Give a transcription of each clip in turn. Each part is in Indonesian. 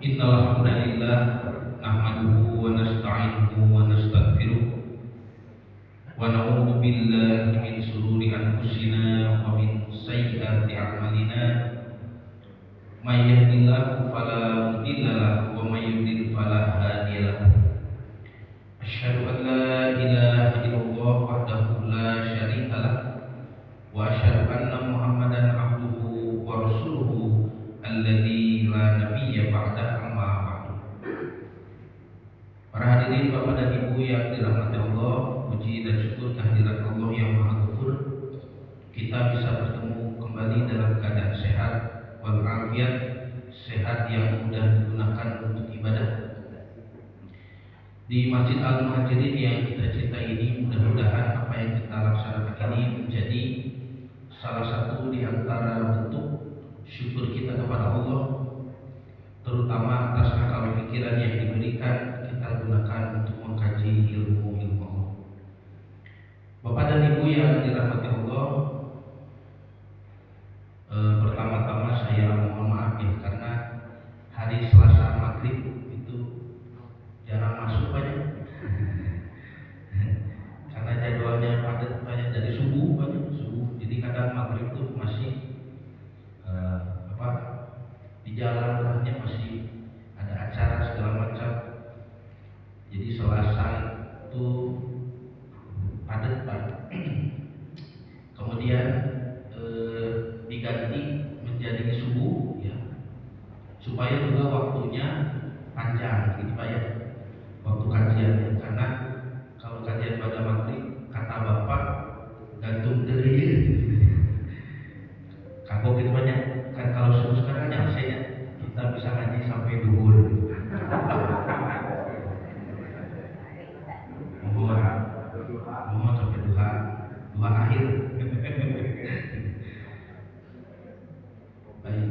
Innal hamdalillah nahmaduhu wa nasta'inuhu wa nastaghfiruh wa na'udzu billahi min shururi anfusina wa min sayyiati a'malina may yahdihillahu fala mudilla lahu wa may yudlil fala hadiya lahu. Asyhadu an la ilaha illallah wahdahu la syarika lah wa asyhadu anna Muhammadan abduhu wa rasuluhu alladzi la nabiyya ba'da amma ba'du. Para hadirin Bapak dan Ibu yang dirahmati Allah, puji dan syukur kehadirat Allah yang Maha Ghafur. Kita bisa bertemu kembali dalam keadaan sehat wal afiat, sehat yang mudah digunakan untuk ibadah di Masjid Al-Muhajirin yang kita cintai ini. Mudah-mudahan apa yang kita laksanakan ini menjadi salah satu di antara bentuk syukur kita kepada Allah, terutama atas akal pikiran yang diberikan kita gunakan untuk mengkaji ilmu-ilmu Allah. Bapak dan Ibu yang dirahmati Allah, pertama-tama saya mohon maaf ya, karena hari Selasa maghrib itu jarang masuk banyak karena jadwalnya padat, banyak dari subuh, jadi kadang maghrib itu masih di jalan lainnya masih ada acara segala macam. Jadi Selasa itu padat Pak. Kemudian diganti menjadi subuh ya, supaya juga waktunya panjang gitu Pak ya, waktu kajiannya. Karena kalau kajian pada maghrib kata Bapak gantung dari kagok gitu banyak kan. Kalau subuh sekarang nyelesainya kita bisa ngaji sampai duhur. Mohon sampai duha akhir. Baik,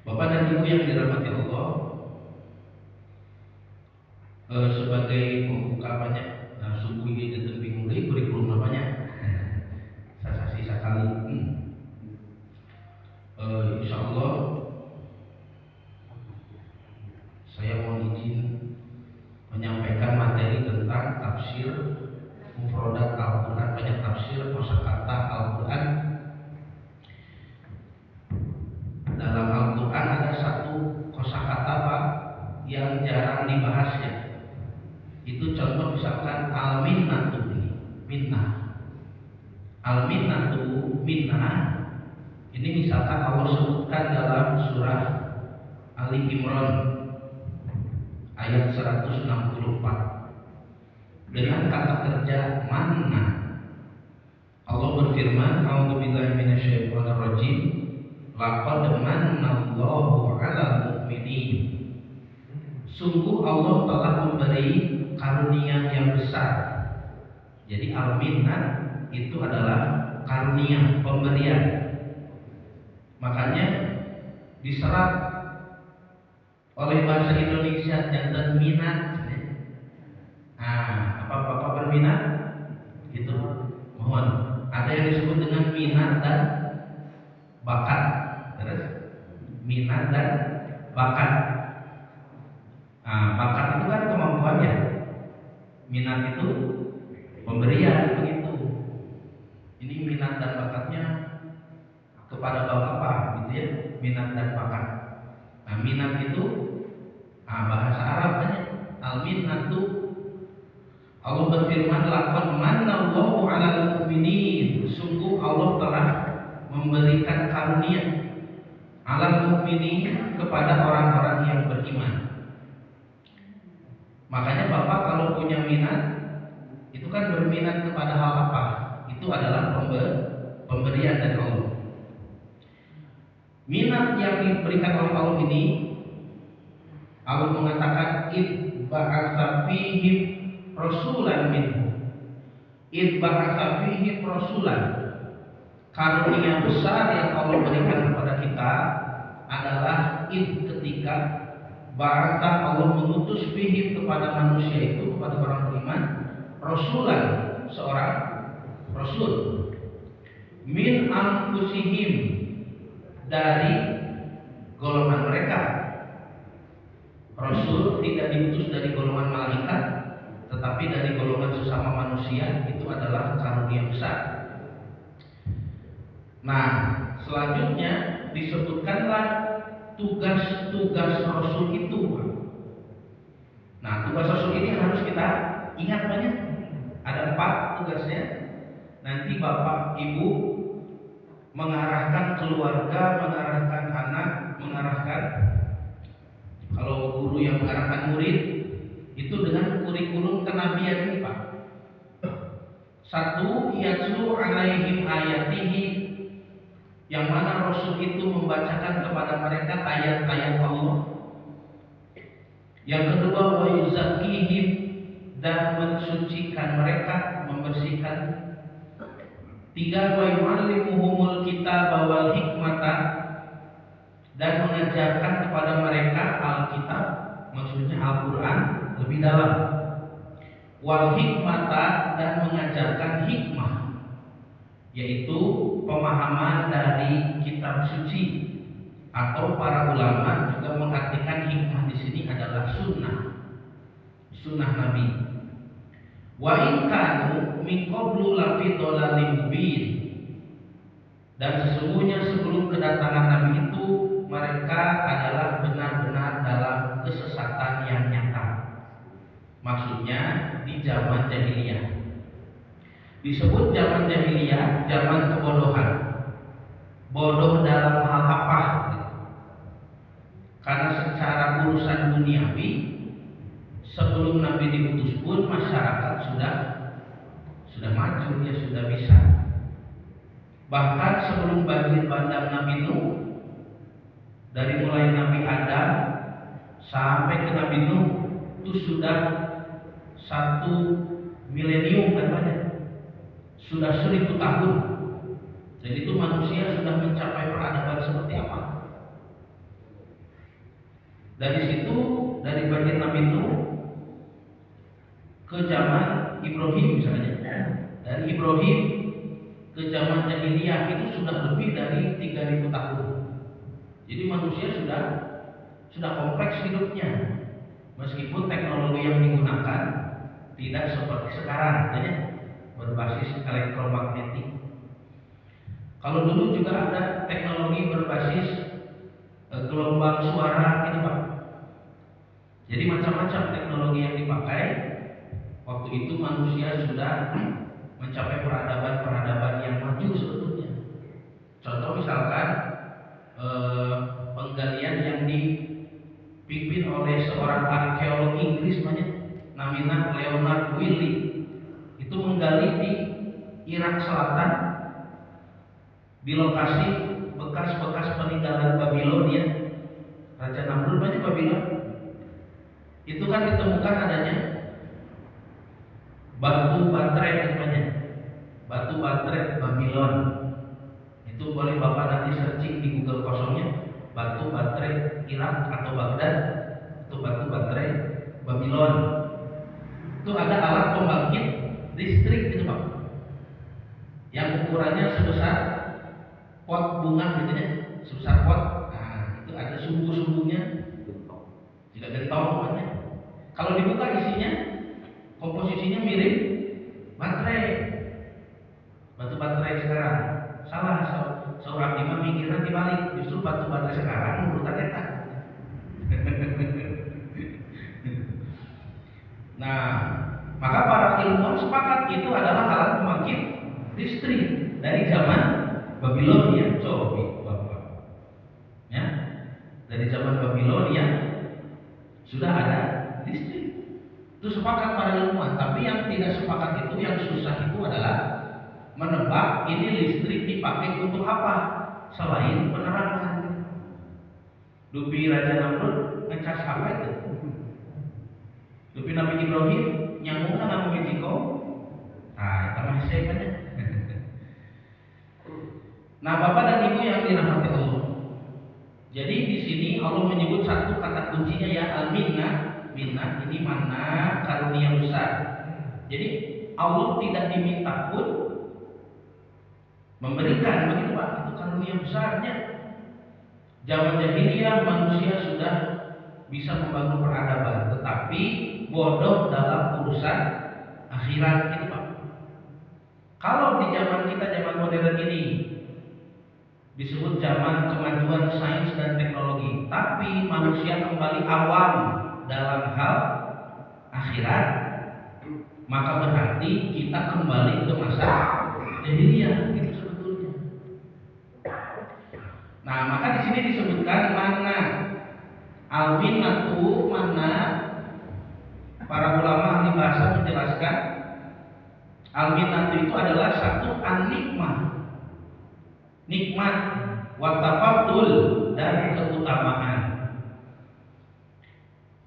Bapak dan Ibu yang dirahmati Allah, sebagai pembuka banyak subuh ini tetap bingung deh kurikulum namanya. Sasasi sekali. Insya Allah saya mohon izin menyampaikan materi tentang tafsir mufradat Al-Quran, banyak tafsir kosakata Al-Quran. Dalam Al-Quran ada satu kosakata Pak yang jarang dibahasnya. Itu contoh misalkan al-minnatu ini, minnah. Al-minnatu, minnah. Ini misalkan Allah sebutkan dalam surah Ali Imran ayat 164 dengan kata kerja manna. Allah berfirman, a'udzubillahi minasyaitonir rajim, laqad mannallahu 'alal mu'minin. Sungguh Allah telah memberi karunia yang besar. Jadi al-minnah itu adalah karunia, pemberian. Makanya diserap oleh bahasa Indonesia dan minat. Apa Bapak berminat? Gitu. Mohon. Ada yang disebut dengan minat dan bakat. Terus minat dan bakat. Bakat itu kan kemampuannya. Minat itu pemberian, begitu. Ini minat dan bakatnya kepada Bapak gitu ya, minat dan bakat. Minat itu bahasa Arab banyak. Al-minnatu, Allah berfirman, laqad mannallahu 'alal mu'minin. Sungguh Allah telah memberikan karunia 'alal mu'minin kepada orang-orang yang beriman. Makanya Bapak kalau punya minat, itu kan berminat kepada hal apa? Itu adalah pemberian dari Allah. Minat yang diberikan oleh Allah ini, Allah mengatakan id ba'atsa fihim rasulan minhum. Id ba'atsa fihim rasulan. Karunia besar yang Allah berikan kepada kita adalah id, ketika ba'atsa Allah mengutus fihim kepada manusia itu, kepada orang beriman, rasulan, seorang rasul, min anfusihim, dari golongan mereka. Rasul tidak diutus dari golongan malaikat, tetapi dari golongan sesama manusia. Itu adalah karunia besar. Nah, selanjutnya disebutkanlah tugas-tugas Rasul itu. Nah, tugas Rasul ini harus kita ingat banyak. Ada 4 tugasnya. Nanti Bapak Ibu mengarahkan keluarga, mengarahkan anak, mengarahkan, kalau guru yang mengarahkan murid itu dengan kurikulum kenabian ini, Pak. 1, yatlu alaihim ayatihi, yang mana Rasul itu membacakan kepada mereka ayat-ayat Allah. Yang kedua, wa yuzakkihim, dan mensucikan mereka, membersihkan. 3, wa yu'allimuhumul kitaba wal hikmata, dan mengajarkan kepada mereka Alkitab, maksudnya Al-Quran lebih dalam. Wal hikmata, dan mengajarkan hikmah, yaitu pemahaman dari kitab suci, atau para ulama juga mengartikan hikmah di sini adalah sunnah Nabi. Wa in kanu min qablu lafi dhalalin mubin, dan sesungguhnya sebelum kedatangan Nabi itu mereka adalah benar-benar dalam kesesatan yang nyata. Maksudnya di zaman jahiliyah. Disebut zaman jahiliyah, zaman kebodohan. Bodoh dalam hal apa? Karena secara urusan duniawi, sebelum Nabi diutus pun masyarakat sudah maju, dia sudah bisa. Bahkan sebelum banjir bandang Nabi Nuh, dari mulai Nabi Adam sampai ke Nabi Nuh itu sudah 1 milenium katanya, sudah 1000 tahun. Dan itu manusia sudah mencapai peradaban seperti apa? Dari situ, dari banjir Nabi Nuh ke zaman Ibrahim misalnya, dari Ibrahim ke zaman jahiliyah itu sudah lebih dari 3000 tahun. Jadi manusia sudah kompleks hidupnya, meskipun teknologi yang digunakan tidak seperti sekarang, ya, berbasis elektromagnetik. Kalau dulu juga ada teknologi berbasis gelombang suara, gitu Pak. Jadi macam-macam teknologi yang dipakai. Waktu itu manusia sudah mencapai peradaban yang maju sebetulnya. Contoh misalkan penggalian yang dipimpin oleh seorang arkeolog Inggris namanya Leonard Wiley. Itu menggali di Irak Selatan, di lokasi bekas-bekas peninggalan Babilonia, Raja Namrud banyak Babilon. Itu kan ditemukan adanya batu baterai namanya, batu baterai Babilon. Itu boleh Bapak nanti searching di Google kosongnya, batu baterai Irak atau Baghdad, itu batu baterai Babilon. Itu ada alat pembangkit listrik gitu Pak, yang ukurannya sebesar pot bunga gitu ya, sebesar pot. Nah, itu ada sumbu-sumbunya, tidak gentong namanya. Kalau dibuka isinya, komposisinya mirip baterai, batu baterai sekarang. Salah, seorang imam mikirnya dibalik, justru batu baterai sekarang menurut kita. Nah, maka para ilmuwan sepakat itu adalah alat pembangkit listrik dari zaman Babilonia. Coba Bapak, ya, dari zaman Babilonia sudah ada listrik. Itu sepakat para ilmuwan. Tapi yang tidak sepakat itu, yang susah itu adalah menebak ini listrik dipakai untuk apa selain penerangan. Dupi Raja Namrud ngecas apa itu? Dupi Nabi Ibrahim nyambung dengan Meksiko. Nah, itu masih banyak. Nah, Bapak dan Ibu yang dirahmati Allah. Jadi di sini Allah menyebut satu kata kuncinya ya, al-minnah. Minnah ini mana karunia besar. Jadi Allah tidak diminta pun memberikan, begitu Pak. Itu karunia besarnya. Zaman jahiliyah manusia sudah bisa membangun peradaban, tetapi bodoh dalam urusan akhirat itu Pak. Kalau di zaman kita, zaman modern ini disebut zaman kemajuan sains dan teknologi, tapi manusia kembali awam dalam hal akhirat, maka berarti kita kembali ke masa jahiliyah itu sebetulnya. Nah, maka di sini disebutkan mana al-minnatu, mana para ulama ahli bahasa menjelaskan al-minnatu itu adalah satu an-nikmah, nikmat, wa tafaddul, dan keutamaan.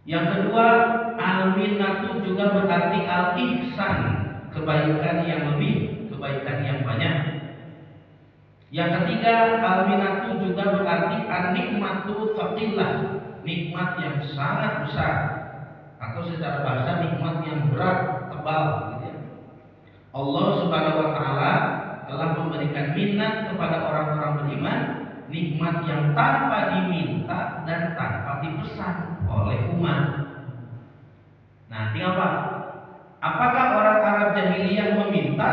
Yang kedua, al-minnatu juga berarti al-ihsan, kebaikan yang lebih, kebaikan yang banyak. Yang ketiga, al-minnatu juga berarti an-nikmatu thaqillah, nikmat yang sangat besar, atau secara bahasa nikmat yang berat, tebal gitu ya. Allah Subhanahu wa taala telah memberikan minnat kepada orang-orang beriman, nikmat yang tanpa diminta dan tanpa dipesan oleh umat. Nah, tinggal Pak, apakah orang Arab jahiliyah meminta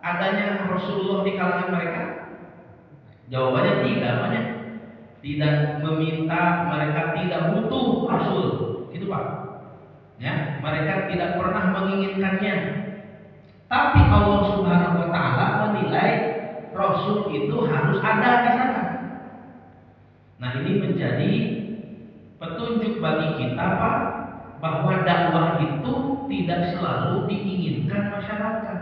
adanya Rasulullah di kalangan mereka? Jawabannya tidak, banyak. Tidak meminta, mereka tidak butuh Rasul, itu Pak. Ya, mereka tidak pernah menginginkannya. Tapi Allah Subhanahu wa taala menilai Rasul itu harus ada di sana. Nah, ini menjadi petunjuk bagi kita Pak, bahwa dakwah itu tidak selalu diinginkan masyarakat.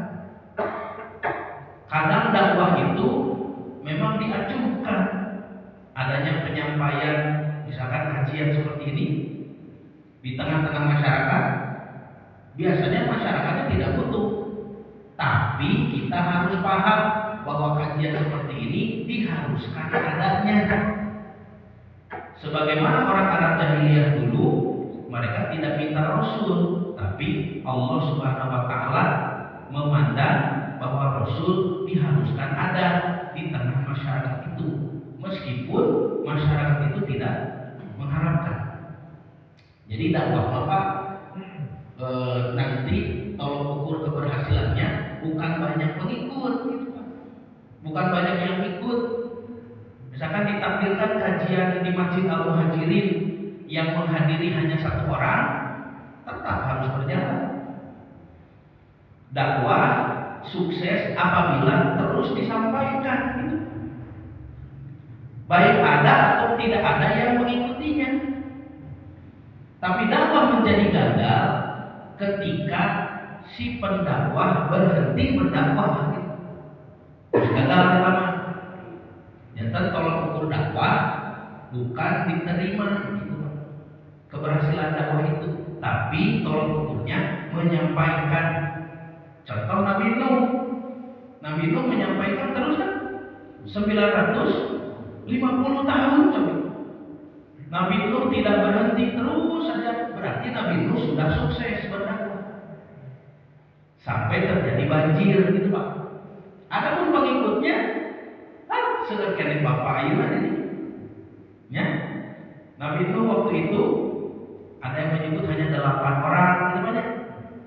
Kadang dakwah itu memang diacuhkan adanya penyampaian, misalkan kajian seperti ini di tengah-tengah masyarakat. Biasanya masyarakatnya tidak butuh, tapi kita harus paham bahwa kajian seperti ini diharuskan adanya. Sebagaimana orang Arab jahiliyah dulu, mereka tidak minta Rasul, tapi Allah Subhanahu wa taala memandang bahwa Rasul diharuskan ada di tengah masyarakat itu, meskipun masyarakat itu tidak mengharapkan. Jadi dakwah Bapak nanti tolong ukur keberhasilannya bukan banyak pengikut, bukan banyak yang ikut. Misalkan ditakdirkan kajian di Masjid Al-Muhajirin yang menghadiri hanya 1 orang, tetap harus berjalan. Dakwah sukses apabila terus disampaikan, baik ada atau tidak ada yang mengikutinya. Tapi dakwah menjadi gagal ketika si pendakwah berhenti berdakwah. Gagal pertama. Nyata tolong ukur dakwah bukan diterima keberhasilan dakwah itu, tapi tolong ukurnya menyampaikan. Contoh Nabi Nuh. Nabi Nuh menyampaikan terus kan 950 tahun coba. Nabi Nuh tidak berhenti, terus saja, berarti Nabi Nuh sudah sukses berdakwah. Sampai terjadi banjir gitu Pak. Adapun pengikutnya, sedekah Bapak Ayunan ini. Ya. Nabi Nuh waktu itu ada yang menyebut hanya 8 orang gitu banyak.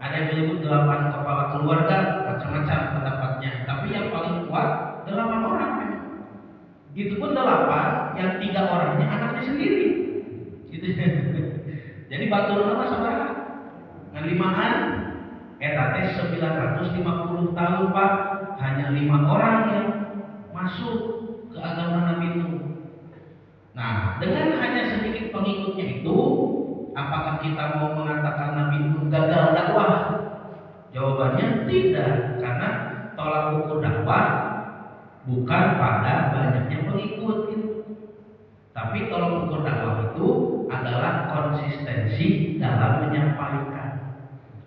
Ada yang menyebut 8 kepala keluarga, macam-macam pendapatnya. Tapi yang paling kuat 8 orang. Itu pun 8, yang 3 orangnya anaknya sendiri. Gitu. Jadi batur nama saudara. Ngalimaan eta teh 950 tahun Pak, hanya 5 orang yang masuk ke agama Nabi Nuh. Nah, dengan hanya sedikit pengikutnya itu, apakah kita mau mengatakan Nabi Nuh gagal dakwah? Jawabannya tidak, karena tolak ukur dakwah bukan pada banyaknya pengikut gitu. Tapi tolak ukur dakwah itu adalah konsistensi dalam menyampaikan.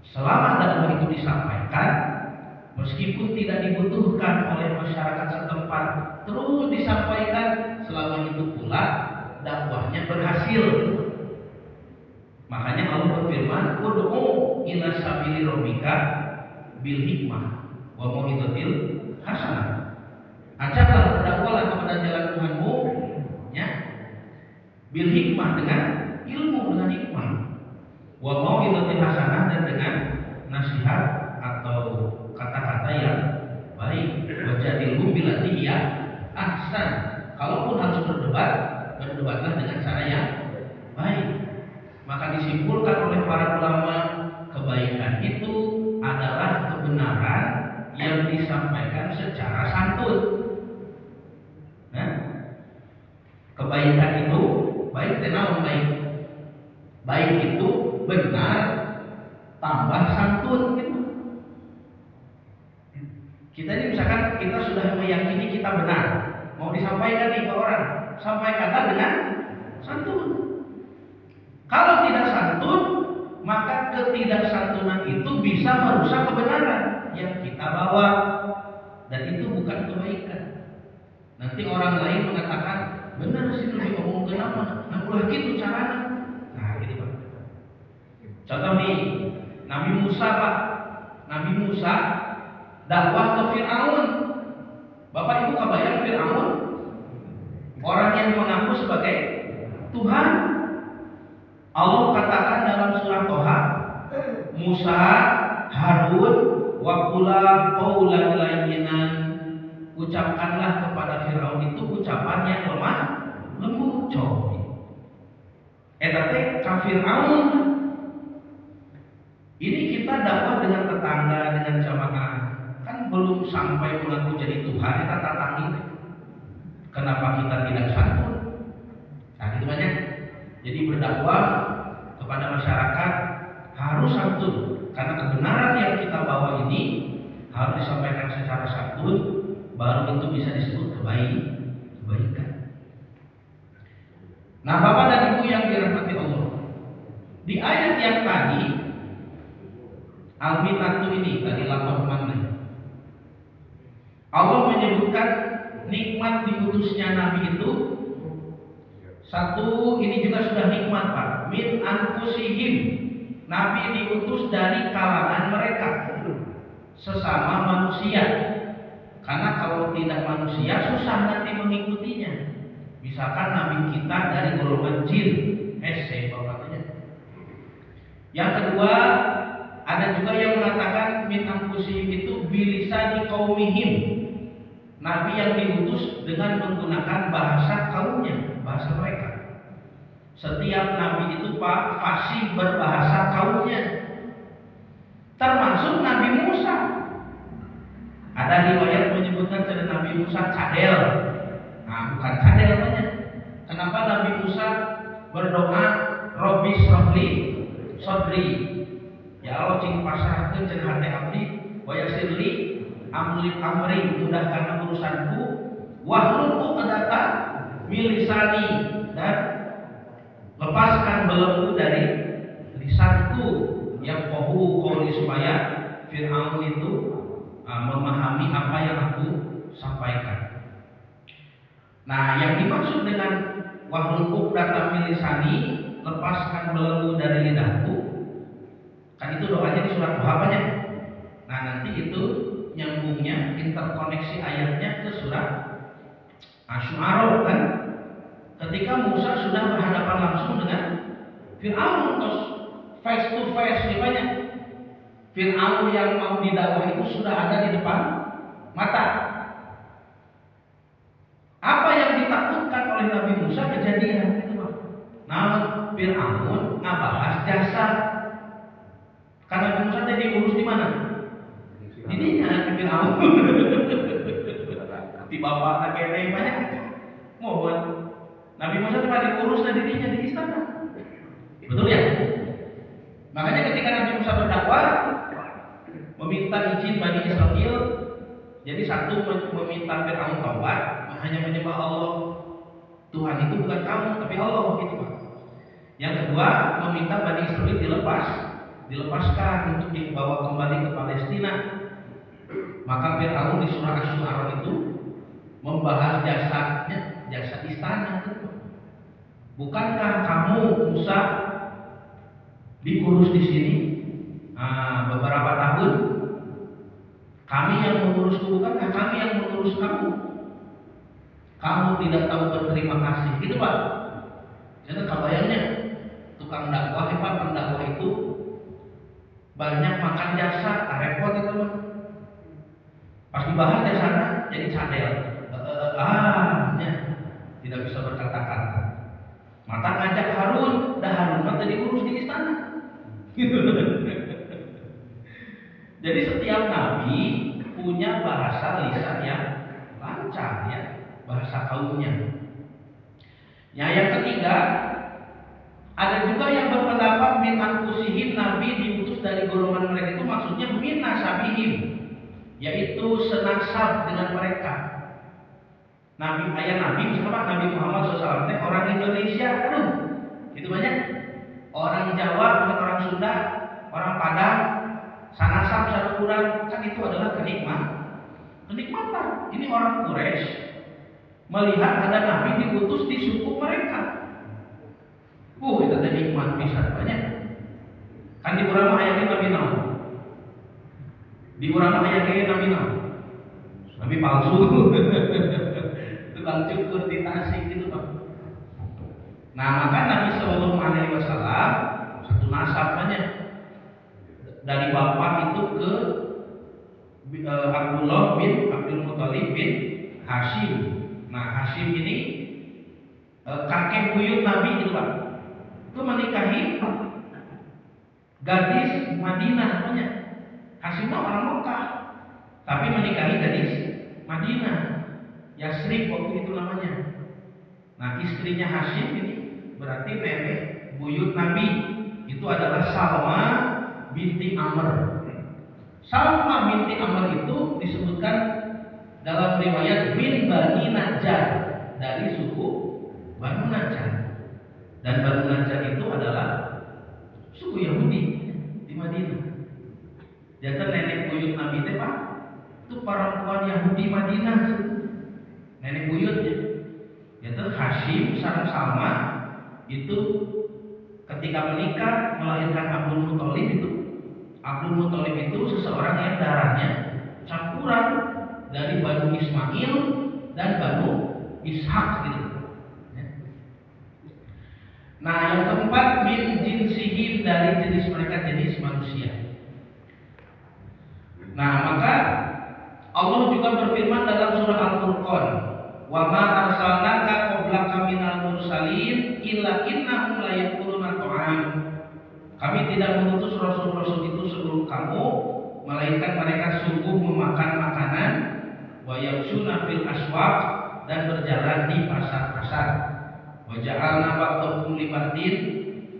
Selama dakwah itu disampaikan, meskipun tidak dibutuhkan oleh masyarakat setempat, terus disampaikan, selama itu pula dakwahnya berhasil. Makanya Allah berfirman, "Ud'u ila sabili rabbika bil hikmah wa mau'izatil hasanah." Ajaklah, berdakwahlah kepada jalan Tuhanmu, ya, bil hikmah, dengan ilmu, dengan hikmah. Wa mau'izatil hasanah, dan dengan nasihat atau kata-kata yang baik. Wajadilhum billati hiya ahsan. Kalaupun harus berdebat, berdebatlah dengan cara yang baik. Maka disimpulkan oleh para ulama, kebaikan itu adalah kebenaran yang disampaikan secara santun. Nah, kebaikan itu baik tenaun baik. Baik itu benar tambah santun gitu. Kita ini misalkan kita sudah meyakini kita benar, mau disampaikan nih ke orang, sampaikanlah dengan santun. Kalau tidak santun, maka ketidaksantunan itu bisa merusak kebenaran yang kita bawa, dan itu bukan kebaikan. Nanti orang lain mengatakan, benar sih lu ngomong kenapa? Nah, ulah gitu caranya. Nah, gitu Pak. Contoh nih, Nabi Musa Pak. Nabi Musa dakwah ke Fir'aun. Bapak Ibu kebayang Fir'aun? Orang yang mengaku sebagai Tuhan. Allah katakan dalam surah Toha, Musa, Harun, wa qula qaulan layyinan. Ucapkanlah kepada Fir'aun itu ucapan yang lemah lembut. Coba. Tapi ka Fir'aun. Ini kita dakwah dengan tetangga, dengan jamaah. Kan belum sampai mengaku jadi Tuhan, kita tatangi. Kenapa kita tidak santun? Nah, gitu banyak. Jadi berdakwah kepada masyarakat harus santun, karena kebenaran yang kita bawa ini harus disampaikan secara santun, baru itu bisa disebut kebaikan. Nah, Bapak dan Ibu yang dirahmati Allah, di ayat yang tadi Al-Minatu ini tadi lapor mana? Allah menyebutkan nikmat diutusnya Nabi itu. Satu, ini juga sudah nikmat Pak. Min anfusihim. Nabi diutus dari kalangan mereka, sesama manusia. Karena kalau tidak manusia susah nanti mengikutinya. Misalkan Nabi kita dari golongan jin, katanya. Yang kedua, ada juga yang mengatakan min anfusihim itu bilisani qaumihim. Nabi yang diutus dengan menggunakan bahasa kaumnya, bahasa mereka. Setiap nabi itu Pak fasih berbahasa kaumnya. Termasuk Nabi Musa. Ada riwayat menyebutkan dari Nabi Musa cadel. Nah, bukan cadel namanya. Kenapa Nabi Musa berdoa Robbi shrahli sodri, ya Allah cing pasrahkeun cenah hati abdi, wa yassirli amri, mudahkan urusanku, wahlul uqdata min lisani, dan lepaskan belenggu dari lisanku, yang qouli, supaya Fir'aun itu memahami apa yang aku sampaikan. Nah, yang dimaksud dengan wahlul uqdata min lisani, lepaskan belenggu dari lidahku, kan itu doanya di surat Toha ya. Nah, nanti itu nyambungnya, interkoneksi ayatnya ke surat Asy-Syu'ara kan. Ketika Musa sudah berhadapan langsung dengan Fir'aun, terus face to face banyak. Fir'aun yang mau didakwah itu sudah ada di depan mata. Apa yang ditakutkan oleh Nabi Musa kejadian itu, Pak. Nah, Fir'aun ngabahas jasa. Karena Nabi Musa tadi diurus di mana? Ininya di Fir'aun. Di bapak kene banyak. Mohon Nabi Musa tempat diurus dan dirinya di istana. Betul ya? Makanya ketika Nabi Musa berdakwah meminta izin Bani Israil, jadi satu meminta Fir'aun taubat, hanya menyembah Allah. Tuhan itu bukan kamu tapi Allah, gitu Pak. Yang kedua, meminta Bani Israil dilepaskan untuk dibawa kembali ke Palestina. Maka Fir'aun di surah Asy-Syu'ara itu membahas jasanya, jasa istana. Bukankah kamu Musa diurus di sini beberapa tahun? Kami yang mengurusku, bukankah kami yang mengurus kamu? Kamu tidak tahu berterima kasih, gitu Pak. Jadi kabayangnya tukang dakwah, pendakwah itu banyak makan jasa, repot itu mah. Pas dibahas jasanya jadi cadel, tidak bisa berkata-kata. Mata ngajak Harun, Harun mah tadi urus di istana. Gitu. Jadi setiap nabi punya bahasa lisan yang lancar ya, bahasa kaumnya. Ya, yang ketiga, ada juga yang berpendapat min anfusihim, nabi diutus dari golongan mereka itu maksudnya min nasabihim, yaitu senasab dengan mereka. Nabi misalnya Nabi Muhammad SAW orang Indonesia, itu banyak. Orang Jawa, orang Sunda, orang Padang, sanasab satu kurang, kan itu adalah kenikmatan. Ini orang Quraisy melihat ada Nabi diutus di suku mereka. Itu ada nikmat bisa banyak. Kan di urang ayatnya Nabi naon? Di urang ayatnya Nabi naon? Nabi palsu. Tukang cukur di Tasik gitu Pak. Nah, maka Nabi Sallallahu Alaihi Wasallam satu nasab banyak. Dari bapak itu ke Abdullah bin Abdul Muthalib bin Hashim. Nah, Hashim ini kakek buyut Nabi itu Pak. Itu menikahi gadis Madinah namanya. Hashim orang Mekah, tapi menikahi gadis Madinah. Yasrib waktu itu namanya. Nah, istrinya Hashim ini berarti nenek buyut Nabi. Itu adalah Salma binti Amr. Salma binti Amr itu disebutkan dalam riwayat bin Bani Najjar, dari suku Banu Najjar. Dan Banu Najjar itu adalah suku Yahudi di Madinah. Jadi nenek buyut Nabi itu Pak, itu perempuan Yahudi Madinah. Nenek buyutnya. Yaitu Hashim sareng Salma itu ketika menikah melahirkan Abdul Muthalib itu. Abdul Muthalib itu seseorang yang darahnya campuran dari Banu Ismail dan Banu Ishak gitu. Nah, yang keempat min jinsihim, dari jenis mereka, jenis manusia. Nah, maka Allah juga berfirman dalam surah Al-Furqan, wa ma arsalnaka qablaka minal mursalin illa innahum la yaquluna ta'am. Kami tidak mengutus rasul-rasul itu sebelum kamu, melainkan mereka sungguh memakan makanan, wa yamshuna fil aswaq, dan berjalan di pasar-pasar. Wa ja'alna ba'dakum li ba'din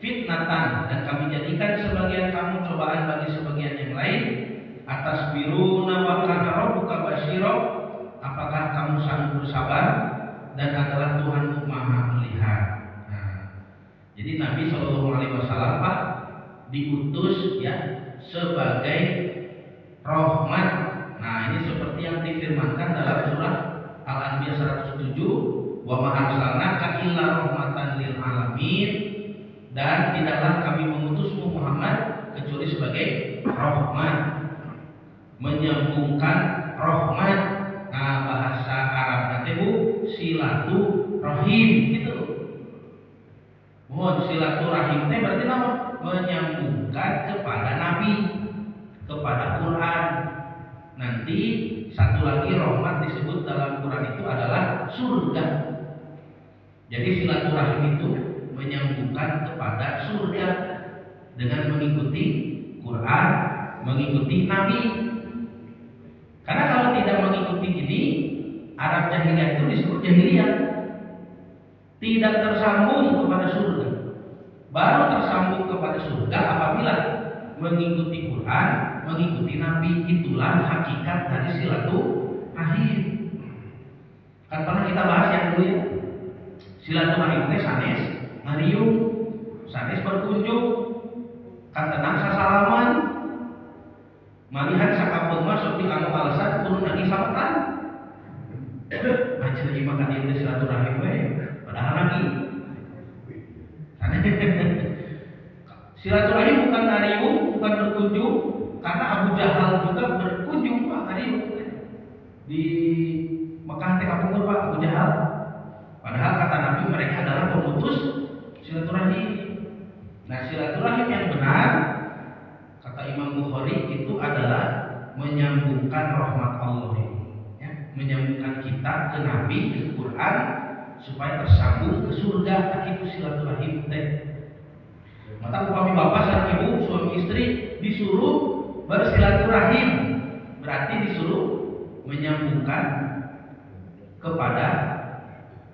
fitnatan, dan kami jadikan sebagian kamu cobaan bagi sebagian yang lain. Atas biruna wa kana rabbuka basyira, apakah kamu sanggup bersabar, dan adalah Tuhanmu Maha melihat. Nah, jadi Nabi Shallallahu Alaihi Wasallam Pak diutus ya sebagai rahmat. Nah, ini seperti yang difirmankan dalam surah Al-Anbiya 107, wa ma arsalnaka illa rahmatan lil alamin, dan tidaklah kami mengutusmu Muhammad kecuali sebagai rahmat, menyambungkan rahmat. Nah, bahasa Arabnya itu silaturahim gitu. Mohon silaturahim teh berarti apa? Menyambungkan kepada Nabi, kepada Quran. Nanti satu lagi rahmat disebut dalam Quran itu adalah surga. Jadi silaturahim itu menyambungkan kepada surga dengan mengikuti Quran, mengikuti Nabi. Karena kalau tidak mengikuti ini, Arab jahiliyah itu disebut jahiliyah, tidak tersambung kepada surga. Baru tersambung kepada surga apabila mengikuti Quran, mengikuti Nabi. Itulah hakikat dari silaturahim. Kan pernah kita bahas yang dulu ya, silaturahim teh sanes ngariung, sanes berkunjung, kan tenang sasalaman, malihan sakapeung mah sok dianu alasan kudu nagi sametan. Aja lagi makan ieu silaturahim we, padahal lagi. Silaturahim bukan ngariung, bukan berkunjung, karena Abu Jahal juga berkunjung Pak ngariung di Mekah teh kapungkur Pak Abu Jahal. Padahal kata Nabi mereka adalah pemutus silaturahim. menyambungkan kita ke Nabi, ke Quran, supaya tersambung ke surga. Itu silaturahim teh. Maka upami bapak sareng ibu, suami istri disuruh bersilaturahim, berarti disuruh menyambungkan kepada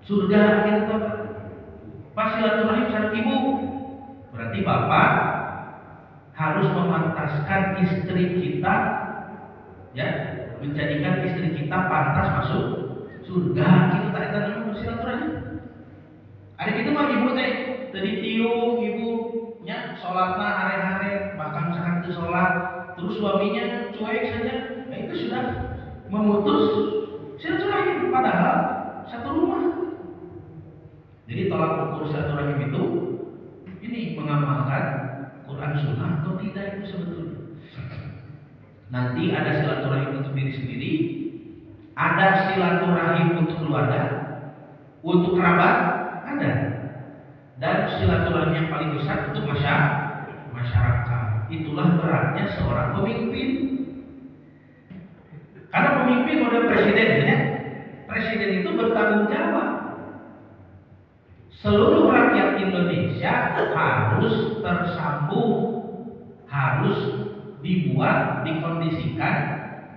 surga. Gitu Bapak. Pas silaturahim sareng ibu, berarti bapak harus memantaskan istri kita, ya, menjadikan istri kita pantas masuk surga. Gitu tak ada namanya bersilaturahim. Ada gitu mah ibu teh tadi tiung ibunya sholatna hari-hari, bahkan misalkan itu sholat terus suaminya cuek saja, nah itu sudah memutus silaturahim, padahal satu rumah. Jadi tolak ukur silaturahim itu ini mengamalkan Quran Sunnah atau tidak itu sebetulnya. Nanti ada silaturahim untuk diri sendiri, ada silaturahim untuk keluarga, untuk kerabat ada, dan silaturahim yang paling besar untuk masyarakat. Itulah beratnya seorang pemimpin. Karena pemimpin model presiden, ya, presiden itu bertanggung jawab. Seluruh rakyat Indonesia harus tersambung, harus dibuat, dikondisikan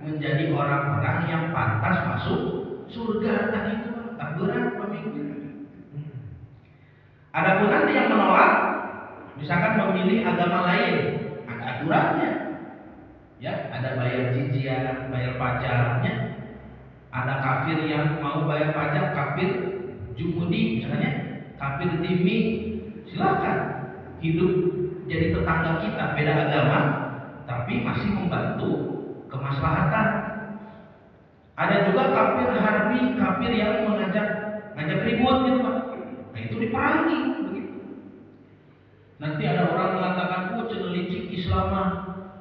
menjadi orang-orang yang pantas masuk surga. Tadi itu tak berat pemimpin. Adapun nanti yang menolak, misalkan memilih agama lain, ada aturannya. Ya, ada bayar jizya, bayar pajaknya. Ada kafir yang mau bayar pajak, kafir jumudi misalnya, kafir dhimmi, silakan hidup jadi tetangga kita, beda agama, tapi masih membantu kemaslahatan. Ada juga kafir harbi, kafir yang ngajak ribut gitu Pak. Nah itu diperangi begitu. Nanti ada orang mengatakan, cendelicik Islam mah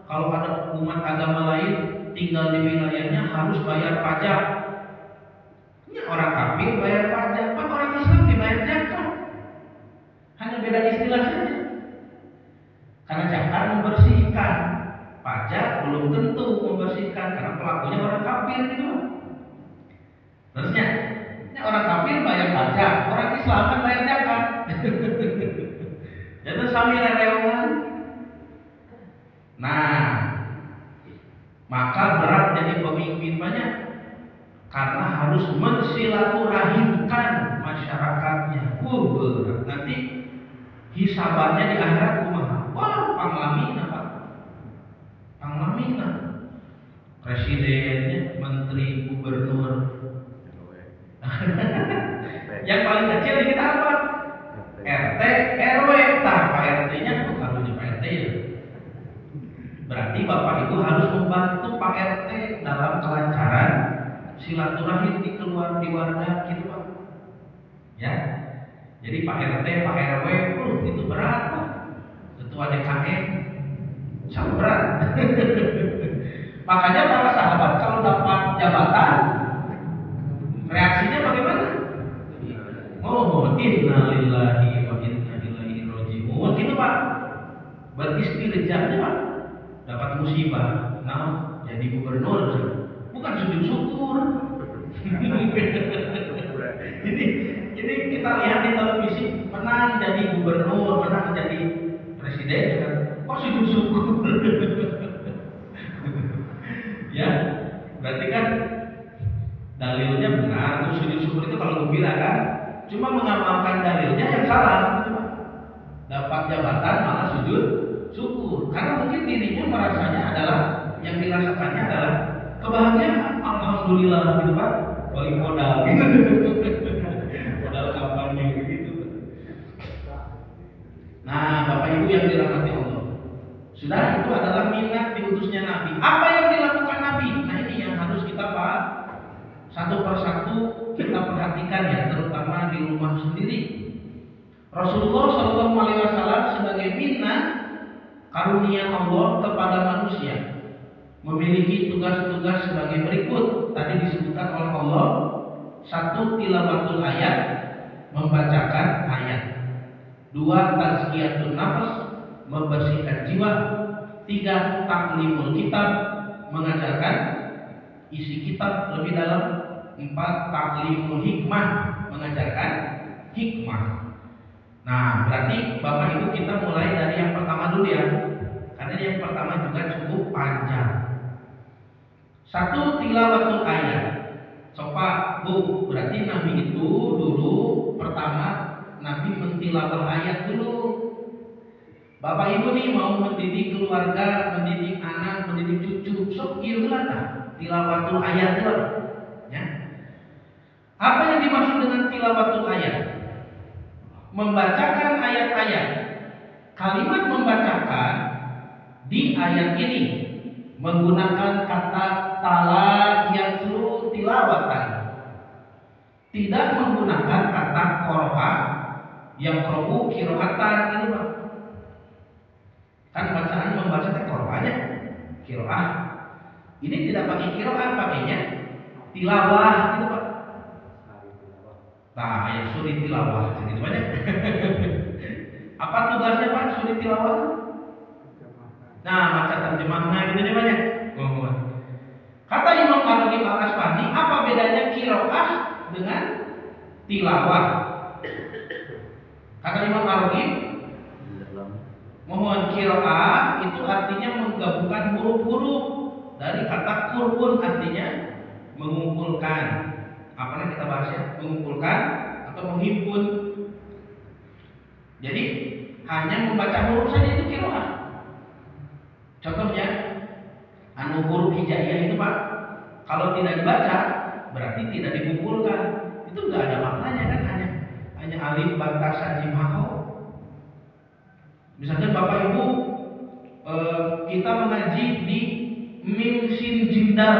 kalau ada umat agama lain tinggal di wilayahnya harus bayar pajak. Ini orang kafir bayar pajak, Pak, orang Islam dibayar zakat. Hanya beda istilah saja. Karena zakat membersihkan, pajak belum tentu membersihkan karena pelakunya orang kafir gitu. Terusnya, ini orang kafir bayar pajak, orang Islam kan bayar zakat. Jadi sami rerewangan. Nah, maka berat jadi pemimpin banyak karena harus mensilaturahimkan masyarakatnya. Berat. Nanti hisabannya di akhirat kumaha? Wah, panglamina Pak. Panglamina. Presidennya, menteri, gubernur. Yang paling kecil di kita apa? RT, RW. Nah, Pak RT-nya kalau di Pak RT ya. Berarti Bapak Ibu harus membantu Pak RT dalam kelancaran silaturahim di warga gitu Pak. Ya. Jadi Pak RT, Pak RW, itu berat Pak. Ketua DKM sangat berat. Makanya para sahabat kalau dapat jabatan reaksinya bagaimana? Oh, inna lillahi wa inna ilaihi raji'un. Gitu Pak. Beristirjanya Pak. Dapat musibah, nah jadi gubernur, bukan sujud syukur. Jadi kita lihat di televisi menang jadi gubernur, menang jadi presiden, kan? Kok sujud syukur? Ya, berarti kan dalilnya benar. Terus sujud syukur itu kalau gembira kan, cuma mengamalkan dalilnya yang salah. Dapat jabatan malah sujud syukur, karena mungkin dirinya merasanya adalah yang dirasakannya adalah kebahagiaan. Alhamdulillah gitu Pak, balik modal gitu. Modal kampanye gitu. Nah, Bapak Ibu yang dirahmati Allah, sudah itu adalah minat diutusnya Nabi. Apa yang dilakukan Nabi? Nah ini yang harus kita paham. Satu persatu kita perhatikan ya, terutama di rumah sendiri. Rasulullah SAW sebagai minat karunia Allah kepada manusia memiliki tugas-tugas sebagai berikut. Tadi disebutkan oleh Allah, satu, tilawatul ayat, membacakan ayat. Dua, tazkiyatun nafas, membersihkan jiwa. Tiga, taklimul kitab, mengajarkan isi kitab lebih dalam. 4 taklimul hikmah, mengajarkan hikmah. Nah, berarti Bapak Ibu kita mulai dari yang pertama dulu ya. Karena yang pertama juga cukup panjang. 1 tilawatul ayat. Coba Bu, berarti Nabi itu dulu pertama Nabi mentilawah ayat dulu. Bapak Ibu nih mau mendidik keluarga, mendidik anak, mendidik cucu, sok iyalah dah tilawatul ayat itu. Ya. Apa yang dimaksud dengan tilawatul ayat? Membacakan ayat-ayat. Kalimat membacakan di ayat ini menggunakan kata tala yang seluruh tilawatan, tidak menggunakan kata qiraah yang qira'u qiraatan ini Pak. Kan bacaan membaca qiraahnya qiraah. Ini tidak pakai qiraah, pakainya tilawah gitu Pak. Nah, ya suri tilawah gitu banyak. Apa tugasnya Pak suri tilawah? Nah, baca terjemahnya gitu banyak. Kata Imam Ar-Raghib Al-Asfahani, apa bedanya qiraah dengan tilawah? Kata Imam Ar-Raghib, mohon qiraah itu artinya menggabungkan huruf-huruf dari kata qur'un, artinya mengumpulkan. Apa yang kita bahas ya? Mengumpulkan atau menghimpun. Jadi hanya membaca huruf saja itu qiraah. Contohnya huruf hijaiyah itu Pak, kalau tidak dibaca berarti tidak dikumpulkan. Itu nggak ada maknanya kan, hanya alif ba ta sa jim ha ho. Misalnya Bapak Ibu kita mengaji di mim sin jim dal.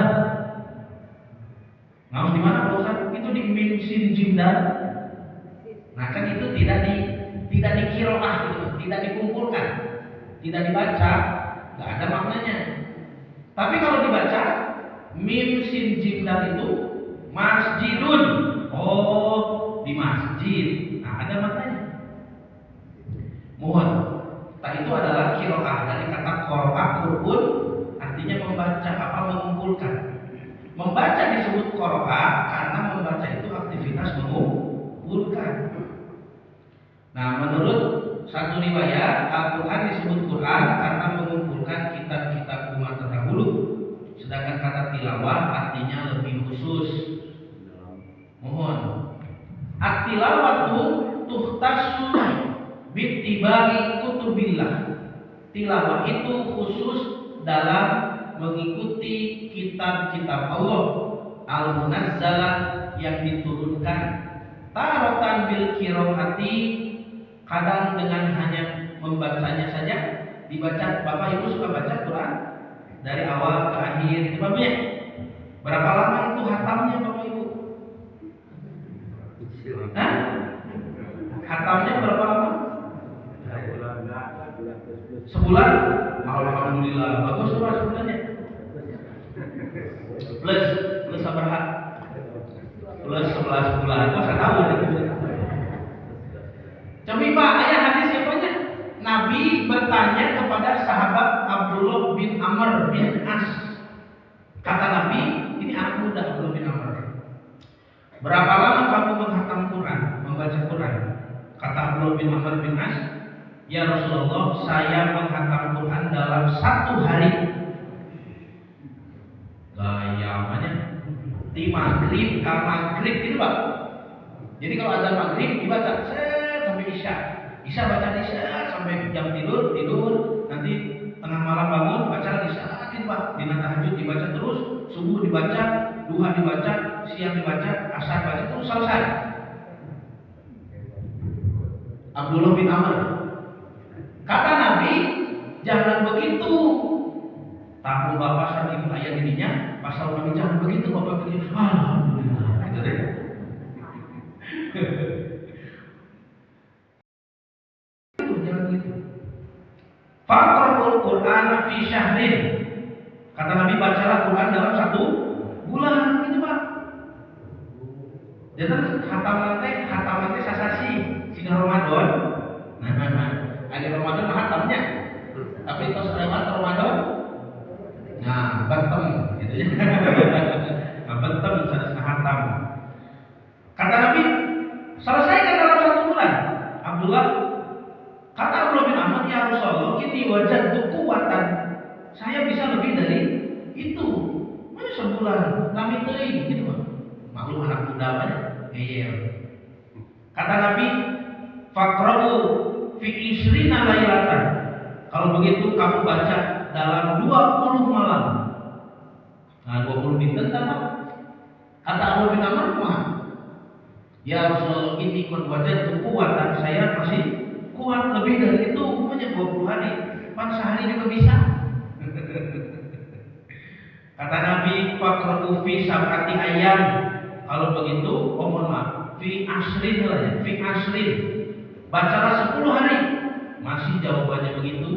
Ngawas di mana Pak Ustaz? Itu di mim sin jim dal. Nah kan itu tidak diqiraah gitu, tidak dikumpulkan, tidak dibaca, nggak ada maknanya. Tapi kalau dibaca mim sin jim dal itu masjidun, oh di masjid, nah ada maknanya. Mohon, tak itu adalah qiraah dari kata qara'a qur'un, artinya membaca apa mengumpulkan. Membaca disebut qiraah karena membaca itu aktivitas mengumpulkan. Nah, menurut satu riwayat Al-Quran disebut Quran karena mengumpulkan kitab-kitab umat terdahulu. Sedangkan kata tilawah artinya lebih khusus. Mohon. At-tilawatu tuhtasu bittibai kutubillah. Tilawah itu khusus dalam mengikuti kitab-kitab Allah al-munazzalah yang diturunkan. Taratan bil qiraati, kadang dengan hanya membacanya saja, dibaca. Bapak Ibu suka baca Quran dari awal ke akhir, itu babnya. Berapa lama itu hatamnya Bapak Ibu? Hah? Hatamnya berapa lama? Sebulan? Alhamdulillah, bagus Pak sebulannya. Plus berapa? Plus 11 bulan. Kok saya tahu nih? Coba Pak, ayat hadis siapanya? Nabi bertanya kepada sahabat Abdullah bin Amr bin As. Kata Nabi, ini anak muda Abdullah bin Amr. Berapa lama kamu menghatam Quran, membaca Quran? Kata Abdullah bin Amr bin As, ya Rasulullah, saya menghatam Quran dalam 1 hari. Gaya apanya? Di maghrib ke maghrib gitu Pak. Jadi kalau ada maghrib dibaca sampai isya baca isya sampai jam tidur, nanti tengah malam bangun baca lagi gitu Pak. Di tahajud dibaca terus, subuh dibaca, duha dibaca, siang dibaca, asar baca terus selesai. Abdullah bin Amr. Kata Nabi, jangan begitu. Tahu Bapak saat ibu ayat dirinya, pasal Nabi jangan begitu Bapak begitu. Alhamdulillah. Gitu deh. Jangan begitu. Faqra'ul Qur'an fi syahrin. Kata Nabi, bacalah Quran dalam 1 bulan, gitu Pak. Jadi hatam sasasi sehingga Ramadan. Ada Ramadan hatamnya. Tapi itu lewat Ramadan. Nah, bentem gitu ya. Nah, bentem setengah hatam. lebih dari itu. Mana sebulan lami teuing gitu mah. Maklum anak muda banyak. Iya. Kata Nabi, faqra'u fi isrina lailatan. Kalau begitu kamu baca dalam 20 malam. Nah, 20 dinten apa? Kata Abu bin Amr, ya Rasulullah, ini qad wajadtu kuwatan, saya masih kuat lebih dari itu, hanya 20 hari. Pan sehari juga bisa. Kata Nabi, faqra'u fi sab'ati ayyam. Kalau begitu, mohon maaf, fi asrin lah ya, fi asrin. Bacalah 10 hari. Masih jawabannya begitu,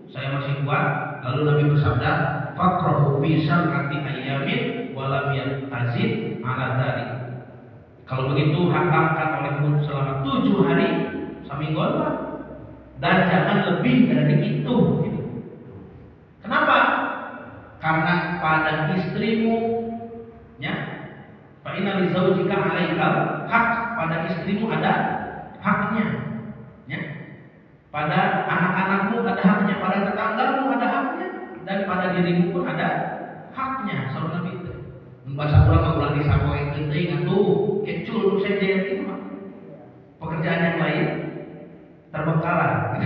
saya masih kuat. Lalu Nabi bersabda, faqra'u fi sab'ati ayyamin wa lam yantazid ala dzalik. Kalau begitu hatamkan olehmu selama 7 hari saminggon Pak. Dan jangan lebih dari itu. Kenapa? Karena pada istrimu, ya, fa inna li zaujika 'alaika hak, pada istrimu ada haknya, ya. Pada anak-anakmu ada haknya, pada tetanggamu ada haknya, dan pada dirimu pun ada haknya. Saudara Nabi itu bahasa ulama ulah disapoekeun teuing atuh kecul nu sejen itu mah. Pekerjaan yang lain terbengkalai.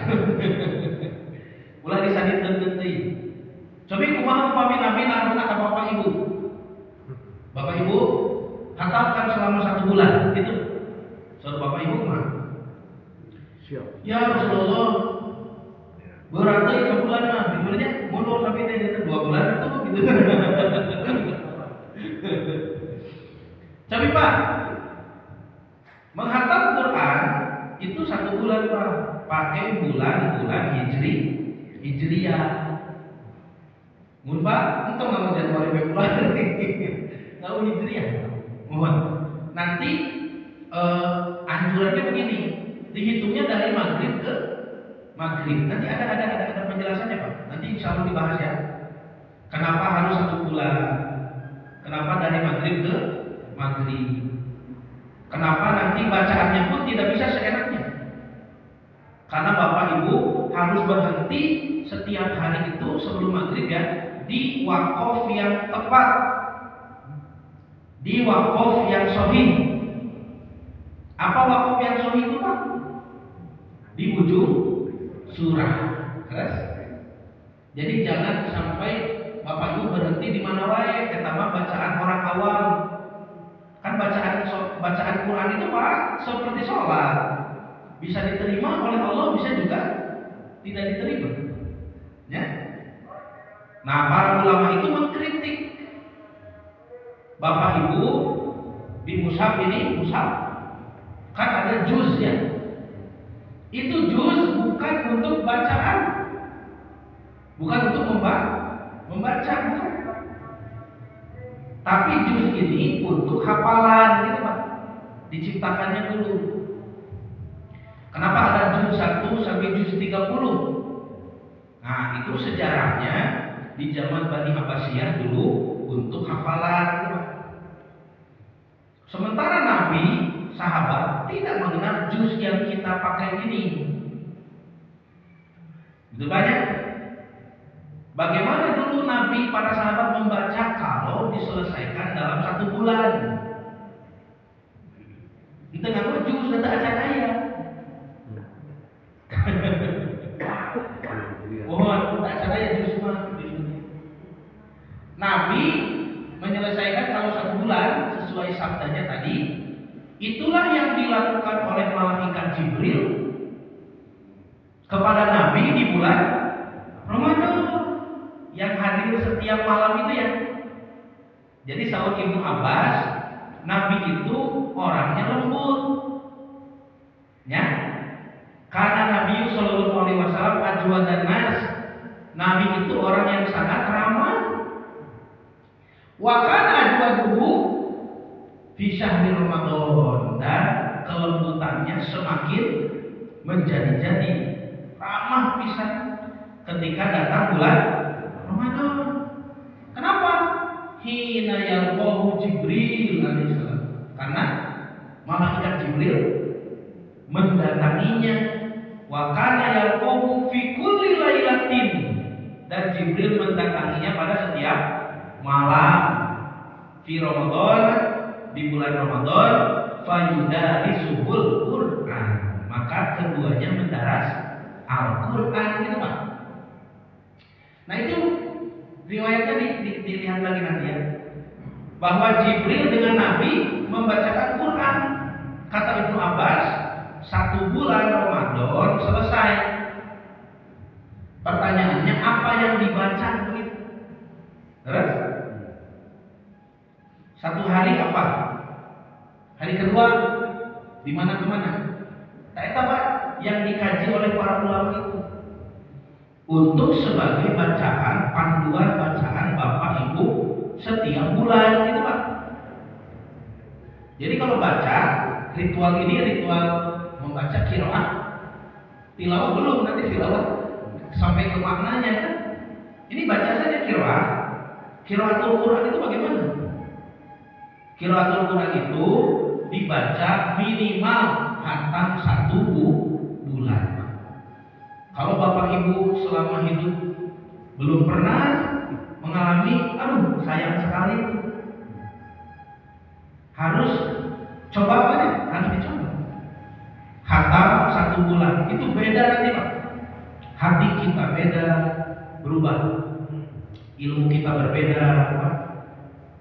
Ulah disadikeun teuing. Coba kumaha upami Nabi naruna ka Bapak Ibu. Bapak Ibu hatamkan selama 1 bulan gitu. Saudara Bapak Ibu mah. Ya Rasulullah, berarti sebulan mah, sebenarnya mundur Nabi teh 2 bulan itu gitu. Tapi Pak, menghatam Quran itu 1 bulan Pak, pakai bulan Hijriyah. Mun Pak, itu nggak mau Januari Februari, nggak mau Hijriyah. Mohon. Nanti anjurannya begini, dihitungnya dari maghrib ke maghrib. Nanti ada penjelasannya Pak. Nanti insya Allah dibahas ya. Kenapa harus 1 bulan? Kenapa dari maghrib ke maghrib? Kenapa nanti bacaannya pun tidak bisa seenaknya? Karena Bapak Ibu harus berhenti setiap hari itu sebelum maghrib ya, di wakaf yang tepat, di wakaf yang sahih. Apa wakaf yang sahih itu Pak? Di ujung surah. Terus? Jadi jangan sampai Bapak Ibu berhenti di mana wae, ketama bacaan orang awam. Kan bacaan Quran itu Pak seperti sholat, bisa diterima oleh Allah, bisa juga tidak diterima. Ya. Nah, para ulama itu mengkritik Bapak Ibu di mushaf ini, mushaf kan ada juz ya. Itu juz bukan untuk bacaan, bukan untuk membaca, bukan. Tapi juz ini untuk hafalan gitu Pak. Diciptakannya dulu. Kenapa ada juz 1 sampai juz 30? Nah, itu sejarahnya di zaman Bani Abbasiyah dulu untuk hafalan gitu Pak. Sementara Nabi, sahabat tidak mengenal juz yang kita pakai ini. Itu banyak. Bagaimana dulu Nabi para sahabat membaca kalau diselesaikan dalam 1 bulan? Kita nggak juz data acara ya. Mohon tak acara ya juz mah. Nabi menyelesaikan kalau 1 bulan sesuai sabdanya tadi. Itulah yang dilakukan oleh malaikat Jibril kepada Nabi di bulan Ramadan yang hadir setiap malam itu ya. Jadi sahut Ibnu Abbas, Nabi itu orangnya lembut, ya. Karena Nabi Sallallahu Alaihi Wasallam ajwadan nas, Nabi itu orang yang sangat ramah. Wa kana ajwaduhu fi syahri Ramadan, dan kelembutannya semakin menjadi-jadi, ramah pisan ketika datang bulan Ramadan. Kenapa? Hina yalqahu Jibril alaihissalam. Karena malaikat Jibril mendatanginya. Wa kana yalqahu fi kulli lailatin dan Jibril mendatanginya pada setiap malam. Fi Ramadan, di bulan Ramadan, fayudarisuhul Quran, maka keduanya mendaras Al-Quran gitu Pak. Nah itu riwayatnya dilihat lagi nanti ya, bahwa Jibril dengan Nabi membacakan Quran. Kata Ibnu Abbas, 1 bulan Ramadan selesai. Pertanyaannya apa yang dibaca begitu? Terus 1 hari apa? Hari kedua di mana kemana? Tak tahu Pak yang dikaji oleh para ulama itu untuk sebagai bacaan, panduan bacaan Bapak Ibu setiap bulan gitu Pak. Jadi kalau baca ritual ini, ritual membaca qiraah, tilawah belum, nanti tilawah sampai ke maknanya kan. Ini baca saja qiraah. Qiraatul Quran itu bagaimana? Qiraatul Quran itu dibaca minimal khatam 1 bulan. Kalau Bapak Ibu selama hidup belum pernah mengalami, aduh sayang sekali, harus coba aja, harus dicoba. Khatam 1 bulan itu beda nanti Pak. Hati kita beda, berubah. Ilmu kita berbeda, Pak.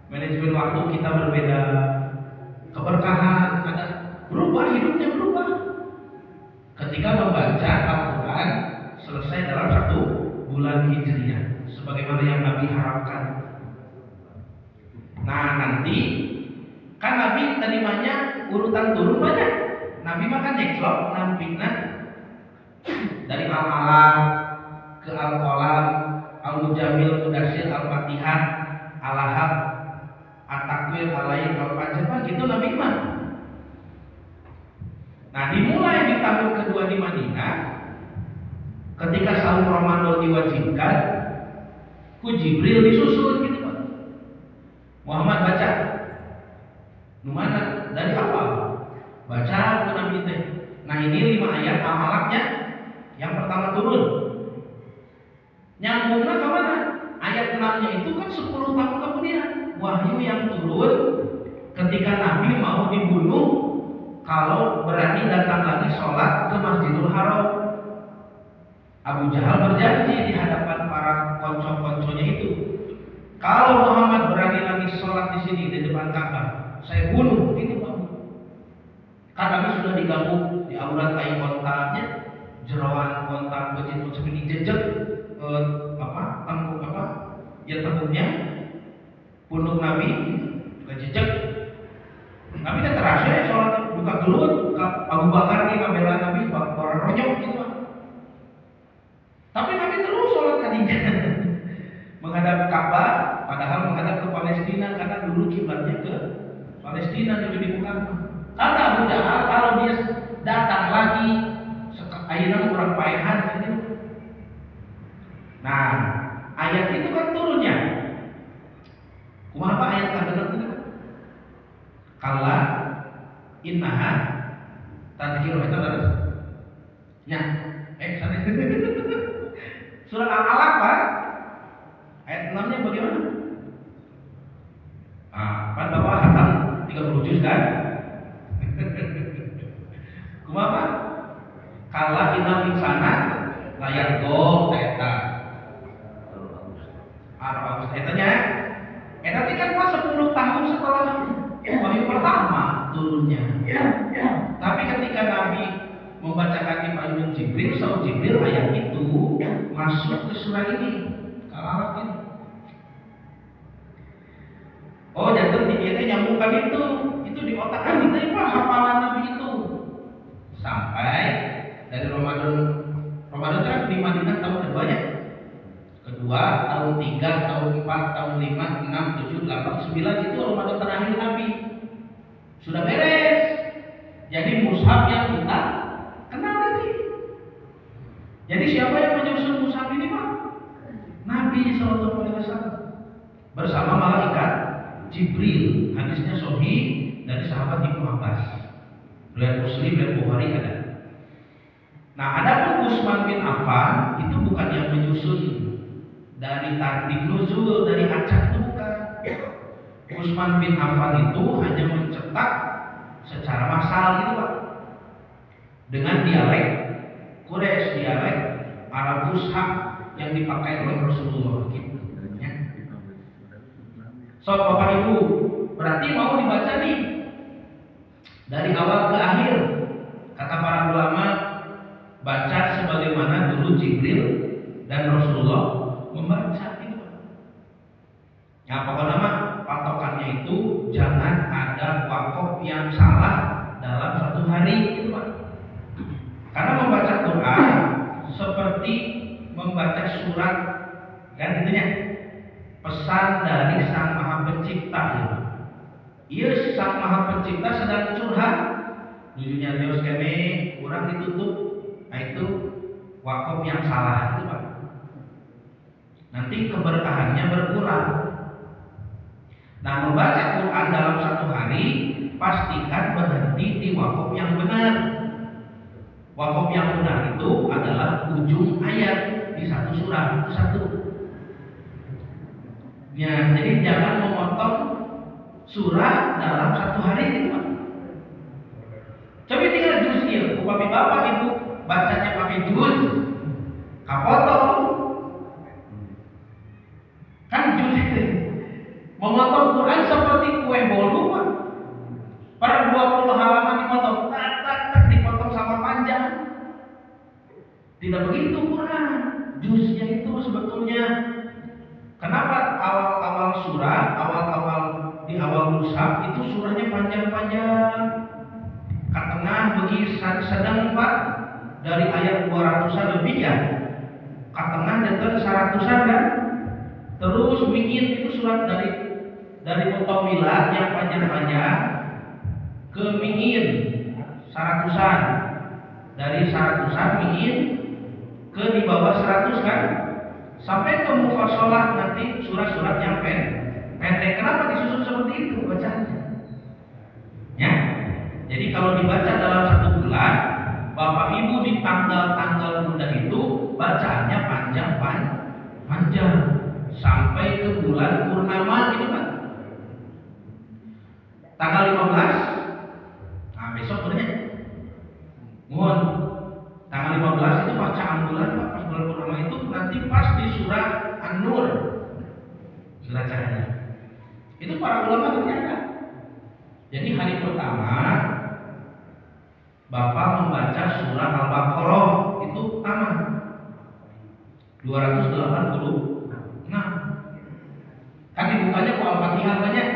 Manajemen waktu kita berbeda. Keberkahan ada, berubah, hidupnya berubah. Ketika membaca Al-Quran selesai dalam 1 bulan Hijriah, sebagaimana yang Nabi harapkan. Nah nanti kan Nabi terimanya urutan turun banyak. Nabi makan nyeklok, nampina dari Al-Alaq ke Al-Qalam, Al-Mujamil, Mudassir, Al-Fatihah, Al-Lahab, At-Takwir, Al-Lail, Al-Fajr, gitu Nabi mah. Nah dimulai di tahun kedua di Madinah, ketika saum Ramadan diwajibkan, ku Jibril disusul gitu Pak. Muhammad baca, mana dari apa? Baca ke Nabi teh. Nah ini 5 ayat Al-Alaqnya yang pertama turun. Nyambungnya ke mana? Ayat 6-nya itu kan 10 tahun kemudian wahyu yang turun ketika Nabi mau dibunuh kalau berani datang lagi sholat ke Masjidil Haram. Abu Jahal berjanji di hadapan para konco-konconya itu, kalau Muhammad berani lagi sholat di sini di depan Ka'bah, saya bunuh. Ini Pak. Kan Nabi sudah digabung di aurat tai kontaknya, jerawan kontak begitu seperti jejak tengkuknya punuk Nabi juga jejak. Nabi kan terasa ya sholat buka gelut, Abu Bakar nih ngambil Nabi orang ronyok gitu Pak. Tapi Nabi terus sholat tadinya menghadap Ka'bah, padahal menghadap ke Palestina karena dulu kiblatnya ke Palestina jadi bukan. Kata Abu Jahal kalau dia datang lagi ayeuna kurang paehan gitu. Nah, ayat itu kan turunnya. Kumaha apa ayat kabener itu? Kala innaha tadhkirah itu harus. Ya, sana. Surah Al-Alaq Pak. Ayat 6-nya bagaimana? Kan Bapak hatam 30 juz kan? Kumaha? Kala innal insana layak go eta. Arab etanya. Eta kan pas 10 tahun setelah wahyu pertama turunnya. Tapi ketika Nabi membacakan Ibrahim Jibril, saud Jibril ayat itu masuk ke surah ini. Al-Alaq ini. Oh, jangan dikira nyambungkan itu di otak kita itu hafalan Nabi itu. Sampai dari Ramadan kan di Madinah tahun keduanya. Kedua, tahun 3, tahun 4, tahun 5, 6, 7, 8, 9 itu Ramadan terakhir Nabi. Sudah beres. Jadi mushaf yang kita kenal tadi. Jadi siapa yang menyusun mushaf ini Pak? Nabi SAW bersama malaikat Jibril. Hadisnya sahih dari sahabat Ibnu Abbas. Riwayat Muslim dan Bukhari ada. Nah, adapun Utsman bin Affan itu bukan yang menyusun. dari tartib nuzul, dari acak itu bukan. Utsman bin Affan itu hanya mencetak secara massal gitu Pak, dengan dialek Quraisy, dialek Arab Fusha yang dipakai oleh Rasulullah gitu. Ya. So Bapak Ibu, berarti mau dibaca nih dari awal ke akhir. Kata para ulama, baca sebagaimana dulu Jibril dan Rasulullah membaca itu. Ya pokoknya nama patokannya itu jangan ada wakaf yang salah dalam satu hari itu Pak. Karena membaca Quran seperti membaca surat kan intinya pesan dari Sang Maha Pencipta ya. Iya Sang Maha Pencipta sedang curhat dunia Dios kene kurang ditutup. Nah itu wakaf yang salah itu Pak. Nanti keberkahannya berkurang. Nah membaca Quran dalam satu hari pastikan berhenti di wakaf yang benar. Wakaf yang benar itu adalah ujung ayat di satu surah itu satu. Ya, jadi jangan memotong surah dalam satu hari gitu Pak. Coba tinggal juz ya, upami Bapak Ibu bacanya pakai juz, kapotong. Kan juz itu memotong Quran seperti kue bolu Pak. Per 20 halaman dipotong, tak dipotong sama panjang. Tidak begitu Quran. Juznya itu sebetulnya. Kenapa awal-awal surah, awal-awal di awal mushaf itu surahnya panjang-panjang. Ke tengah bagi sedang Pak dari ayat 200-an lebih ya. Ke tengah jatuh 100-an kan. Terus bikin itu surat dari Mutawilah yang panjang-panjang ke Mi'in 100-an. Dari 100-an Mi'in ke di bawah 100 kan. Sampai ke Mufassalah nanti surat-surat yang pendek. Kenapa disusun seperti itu bacanya? Ya. Jadi kalau dibaca dalam satu bulan, Bapak Ibu di tanggal-tanggal muda itu bacaannya panjang sampai ke bulan purnama gitu kan. Tanggal 15. Nah, besok benernya. Mohon tanggal 15 itu bacaan bulan Pak, pas bulan purnama itu nanti pas di surah An-Nur. Surah Cahaya. Itu para ulama ternyata. Jadi hari pertama Bapak membaca surah Al-Baqarah itu pertama 286. Kan dibukanya ku Al-Fatihah banyak.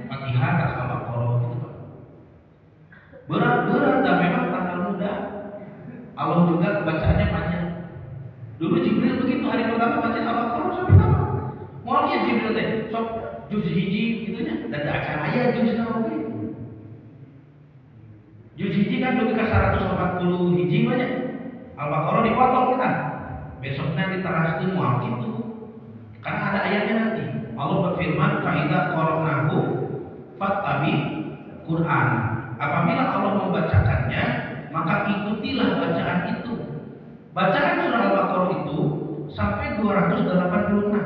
Fatihah ke Al-Baqarah gitu Pak. Berat dan memang tanggal muda. Allah juga bacaannya panjang. Dulu Jibril begitu hari pertama baca Al-Baqarah sampai lama. Mau lihat Jibril teh, sok juz hiji gitunya, dan ada acara aya juz nawawi. Juz hiji kan lebih ke 140 hiji banyak. Al-Baqarah dipotong kita. Besoknya diteraskeun moal kitu. Karena ada ayatnya nanti. Allah berfirman, "Fa idza qara'nahu fattabi Qur'an." Apabila Allah membacakannya, maka ikutilah bacaan itu. Bacaan surah Al-Baqarah itu sampai 286.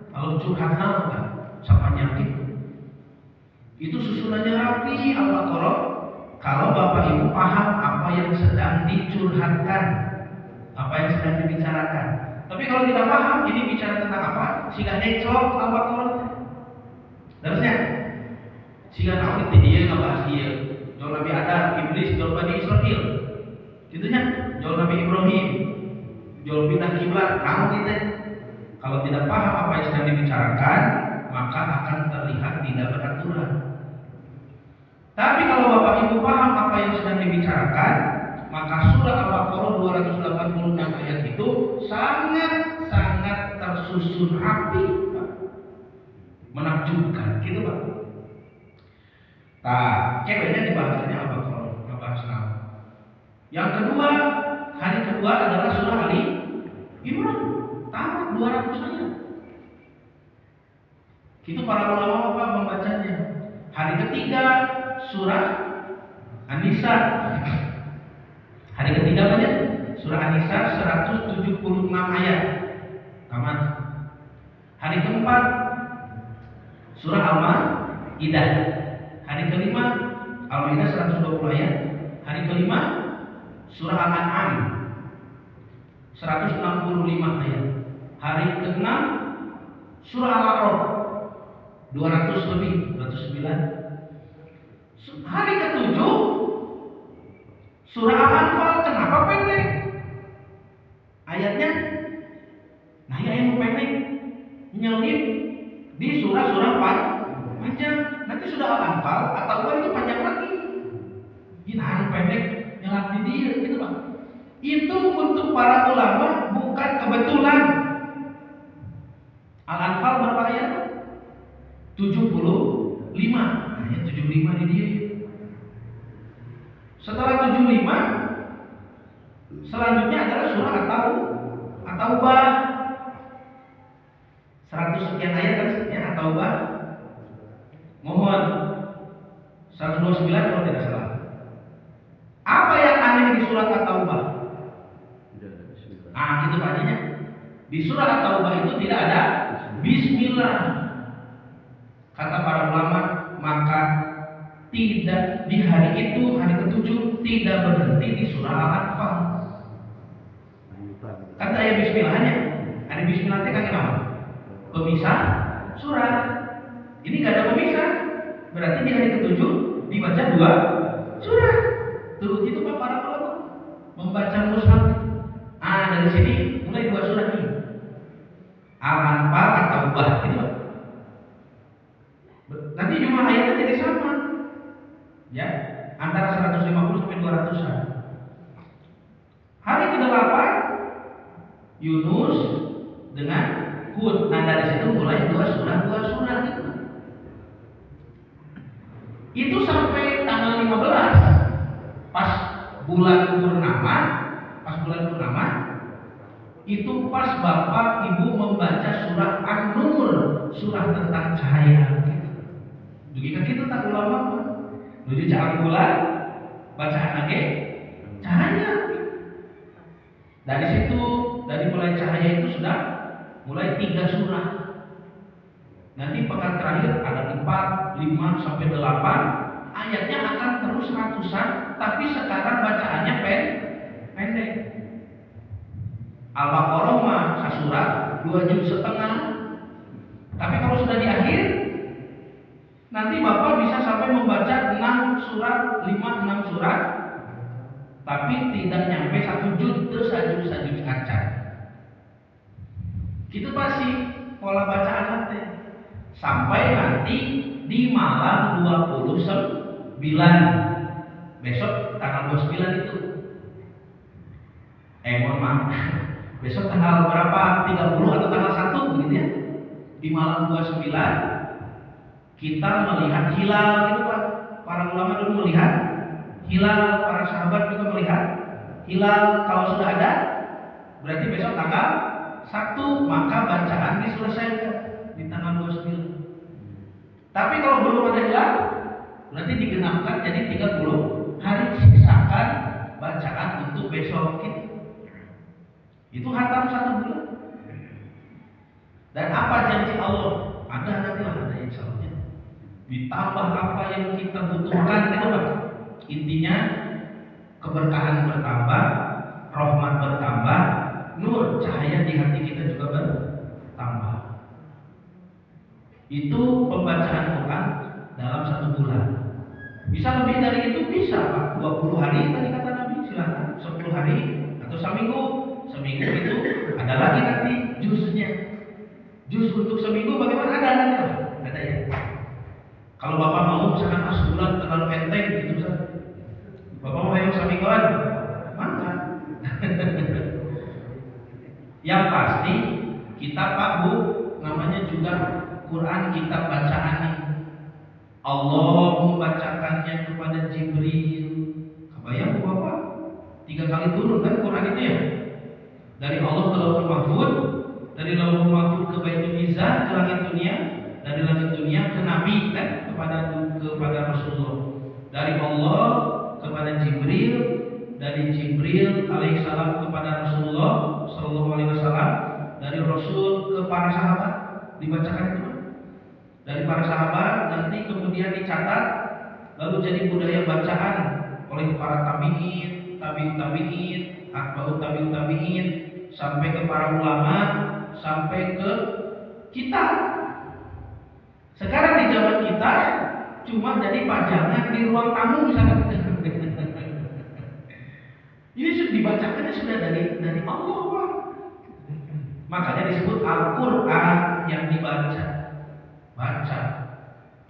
Kalau curhat kan sepanjang itu. Itu susunannya rapi Al-Baqarah. Kalau Bapak Ibu paham apa yang sedang dicurhatkan, apa yang sedang dibicarakan. Tapi kalau tidak paham, ini bicara tentang apa? Sehingga necok Al-Baqarah. Terusnya, sehingga awit dia ngebahas dia. Jauh Nabi Adam, Iblis, jauh Bani Israel. Gitunya, jauh Nabi Ibrahim, jauh pindah kiblat. Namun kita, kalau tidak paham apa yang sedang dibicarakan, maka akan terlihat tidak beraturan. Tapi kalau Bapak Ibu paham apa yang sedang dibicarakan, maka surah Al-Baqarah 286 ayat itu sangat tersusun rapi, Pak. Menakjubkan, gitu Pak. Nah, kebedanya dibahasnya Al-Baqarah, ngebahas nama. Yang kedua, hari kedua adalah surah Ali Imran, tamat 200 ayat. Itu para ulama Pak membacanya. Hari ketiga surah An-Nisa. Hari ketiga banyak surah An-Nisa 176 ayat. Tamat. Hari keempat surah Al-Maidah. Hari kelima Al-Maidah 120 ayat. Hari kelima surah Al-An'am 165 ayat. Hari keenam surah Al-A'raf 200 lebih, 209. Hari ketujuh surah Al-Anfal. Kenapa pendek ayatnya? Nah, yang pendek nyelip di surah-surah panjang. Nanti sudah Al-Anfal atau itu panjang lagi. Gimana pendek nyelap di dia gitu Pak. Itu untuk para ulama bukan kebetulan. Al-Anfal berapa ayat? 75. Nah, ya 75 di dia. Setelah 75 selanjutnya adalah surah At-Taubah. 100 sekian ayat kan ya At-Taubah. Mohon 129 kalau tidak salah. Apa yang aneh di surat At-Taubah? Gitu paknya. Di surat At-Taubah itu tidak ada bismillah. Kata para ulama, maka tidak di hari itu, hari ketujuh, tidak berhenti di surah Al-Anfal. Kata ya bismillahnya. Ada bismillah itu kan apa? Pemisah surah. Ini gak ada pemisah. Berarti di hari ketujuh dibaca 2 surah. Tuh itu Pak para ulama membaca mushaf. Dari sini mulai 2 surah nih. Al-Anfal atau Taubah gitu Pak. Nanti cuma ayatnya jadi sama. Ya, antara 150 sampai 200-an. Hari ke-8 Yunus dengan Hud. Nah, dari situ mulai 2 surah gitu. Itu sampai tanggal 15 pas bulan purnama, itu pas Bapak Ibu membaca surah An-Nur, surah tentang cahaya gitu. Begitu gitu tak ulama menuju cahaya bulan, bacaan lagi cahaya. Dari situ, dari mulai cahaya itu sudah mulai 3 surah. Nanti pekan terakhir ada 4, 5 sampai 8. Ayatnya akan terus ratusan, tapi sekarang bacaannya pendek. Al-Baqarah mah sasurat 2 juz setengah. Tapi kalau sudah di akhir, nanti Bapak bisa sampai membaca 6 surat, 5-6 surat, tapi tidak nyampe 1 juz, terus 1 juz kaca. Gitu pasti pola bacaan nanti. Sampai nanti di malam 29, besok tanggal 29 itu. Mohon maaf. Besok tanggal berapa? 30 atau tanggal 1 begitu ya. Di malam 29 kita melihat hilal gitu Pak. Para ulama dulu melihat hilal, para sahabat juga melihat hilal. Kalau sudah ada, berarti besok tanggal 1 maka bacaan diselesaikan di tanggal 29. Tapi kalau belum ada hilal, berarti digenapkan jadi 30 hari, sisakan bacaan untuk besok gitu. Itu hatam 1 bulan. Dan apa janji Allah? Ada nanti lah, ada insya Allah. Ditambah apa yang kita butuhkan itu Pak. Intinya keberkahan bertambah, rahmat bertambah, nur cahaya di hati kita juga bertambah. Itu pembacaan Quran dalam 1 bulan. Bisa lebih dari itu bisa Pak. 20 hari tadi kata Nabi, silakan 10 hari atau seminggu. Seminggu itu ada lagi nanti juznya. Juz untuk seminggu bagaimana ada nanti lah. Ada ya. Kalau Bapak mau misalkan sebulan terlalu enteng gitu Ustaz. Bapak mau yang semingguan, mana? Yang pasti kita Pak Bu namanya juga Quran kitab bacaan nih. Allah membacakannya kepada Jibril. Kebayang Bu Bapak? 3 kali turun kan Quran itu ya. Dari Allah ke Lauhul Mahfuz, dari Lauhul Mahfuz ke Baitul Izzah, ke langit dunia, dari langit dunia ke Nabi kan kepada Rasulullah. Dari Allah kepada Jibril, dari Jibril alaihissalam kepada Rasulullah sallallahu alaihi wasallam, dari Rasul ke para sahabat. dibacakan itu dari para sahabat, nanti kemudian dicatat, lalu jadi budaya bacaan oleh para tabi'in, tabi'in, atba'ut tabi'in, sampai ke para ulama, sampai ke kita. Sekarang di zaman kita cuma jadi pajangan di ruang tamu misalnya. Ini sudah dibacakannya sudah dari Allah, Pak. Makanya disebut Al-Quran yang dibaca.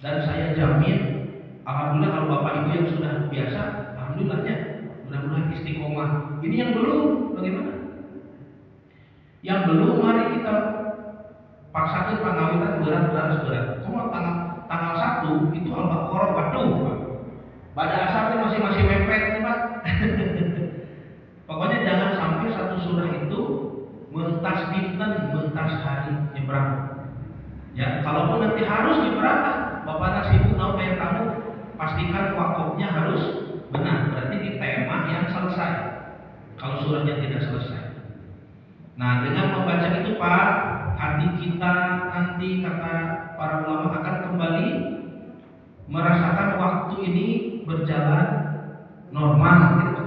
Dan saya jamin, alhamdulillah kalau Bapak Ibu yang sudah biasa, alhamdulillahnya, mudah-mudahan istiqomah. Ini yang belum, bagaimana? Yang belum, mari kita paksakan pengawitan berat. Cuma tanggal 1 itu Al-Baqarah, waduh, Pak. Pada asalnya masih mepet, Pak. Pokoknya jangan sampai satu surah itu mentas dinten, mentas hari nyebrang. Ya, kalaupun nanti harus nyebrang, Bapak nasibuk tahu kayak kamu, pastikan wakofnya harus benar. Berarti di tema yang selesai. Kalau surahnya tidak selesai. Nah, dengan membaca itu, Pak, hati kita nanti kata para ulama akan kembali merasakan waktu ini berjalan normal, gitu.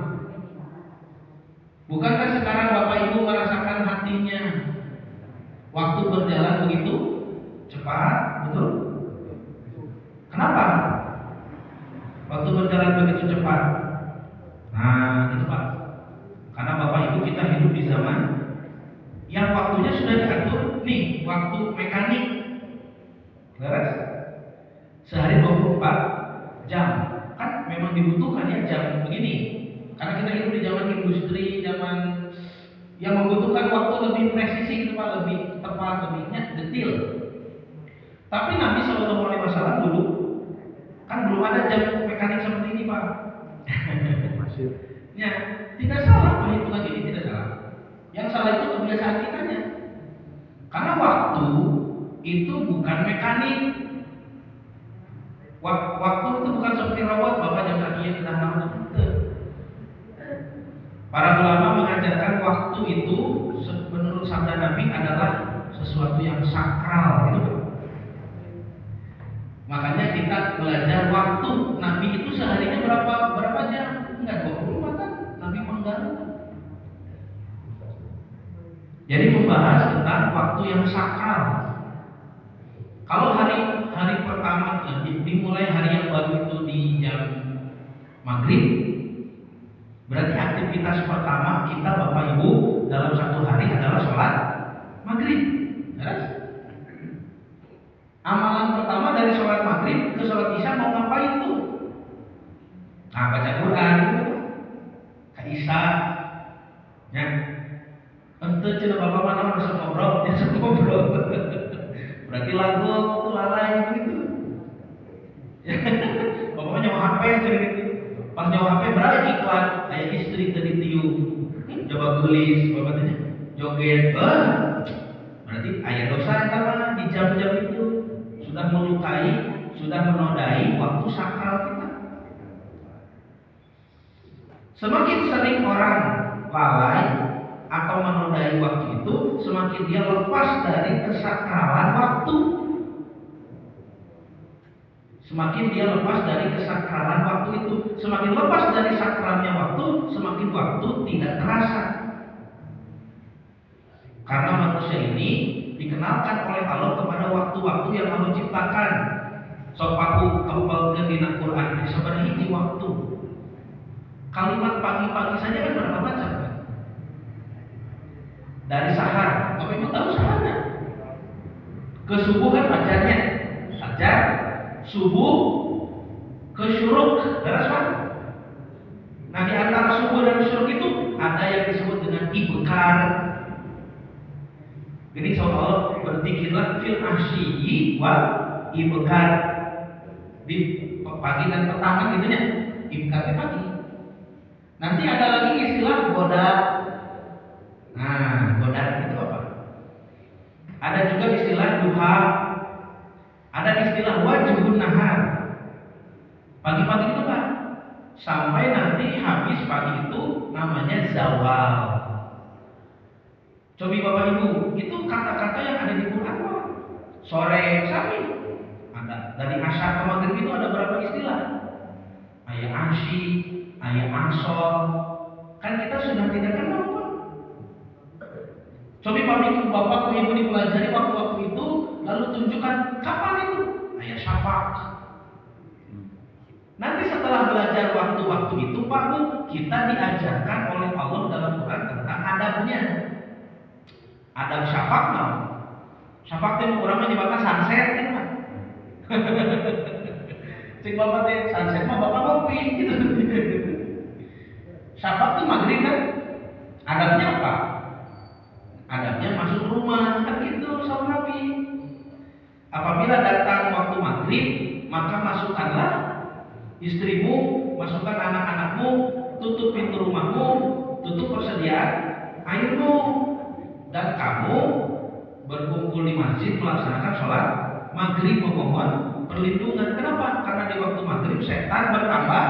Bukankah sekarang Bapak Ibu merasakan hatinya waktu berjalan begitu cepat, betul? Kenapa? Waktu berjalan begitu cepat. Nah, itu Pak. Karena Bapak Ibu kita hidup di zaman yang waktunya sudah diatur, nih, waktu mekanik. Beres? Sehari 24 jam. Kan memang dibutuhkan ya jam begini. Karena kita hidup di zaman industri, zaman yang membutuhkan waktu lebih presisi, gitu Pak, lebih tepat, lebihnya detail. Tapi Nabi SAW dulu kan belum ada jam mekanik seperti ini, Pak. Ya, tidak salah perhitungan ini, tidak salah. Yang salah itu kebiasaan kitanya. Karena waktu itu bukan mekanik. Waktu itu bukan seperti robot, Bapak jam sekian kita tahu. Para ulama mengajarkan waktu itu menurut sabda Nabi adalah sesuatu yang sakral, gitu. Makanya kita belajar waktu. Nabi itu seharinya berapa jam? Enggak 24 kan? Nabi menggaru. Jadi membahas tentang waktu yang sakral. Kalau hari pertama dimulai hari yang baru itu di jam maghrib, berarti aktivitas pertama kita Bapak Ibu dalam satu hari adalah sholat maghrib. Jelas? Amalan pertama dari sholat maghrib ke sholat isya mau ngapain tuh? Nah, baca Quran, ke isya, ya. Ente cina bapak mana harus ngobrol, ya ngobrol. Berarti lagu tuh lalai gitu. Bapaknya nyawa HP aja gitu. Pas nyawa HP berapa iklan? Kayak istri tadi tiup, coba gelis, bapaknya joget. Berarti ayat dosa apa di jam-jam itu sudah melukai, sudah menodai waktu sakral kita. Semakin sering orang lalai atau menodai waktu itu, semakin dia lepas dari kesakralan waktu. Semakin dia lepas dari kesakralan waktu itu, semakin lepas dari sakralnya waktu, semakin waktu tidak terasa. Karena manusia ini dikenalkan oleh Allah kepada waktu-waktu yang Allah ciptakan. Sopaku kempalkan di Quran, sebenarnya waktu. Kalimat pagi-pagi saja kan berapa macam? Dari sahar, Bapak Ibu tahu saharnya? Ke subuh kan fajarnya, fajar, subuh, ke syuruk, jelas Pak? Nah di antara subuh dan syuruk itu ada yang disebut dengan ibkar. Jadi seolah-olah berzikirlah fil asyiyi wa ibkar, di pagi dan petang gitu ya, ibkar pagi. Nanti ada lagi istilah goda. Nah, godaan itu apa? Ada juga istilah duha. Ada istilah wajibun nahar. Pagi-pagi itu Pak, sampai nanti habis pagi itu namanya zawal. Coba Bapak Ibu, itu kata-kata yang ada di Quran Pak. sore sami. Ada dari asar ke maghrib itu ada berapa istilah? Ayat asy, ayat ansor. Kan kita sudah tidak kenal Pak. Coba bapak ibu dipelajari waktu-waktu itu, lalu tunjukkan kapan itu ayat syafaq. Nanti setelah belajar waktu-waktu itu Pak Bu, kita diajarkan oleh Allah dalam Quran tentang adabnya. Adab syafaq nah. Syafaq itu kurang menyebabkan sunset kan Pak. Cik bapak teh sunset mah bapak ngopi gitu. Syafaq itu maghrib kan? Adabnya apa? Adabnya masuk rumah kan gitu sama Nabi. Apabila datang waktu maghrib, maka masukkanlah istrimu, masukkan anak-anakmu, tutup pintu rumahmu, tutup persediaan airmu, dan kamu berkumpul di masjid melaksanakan sholat maghrib memohon perlindungan. Kenapa? Karena di waktu maghrib setan bertambah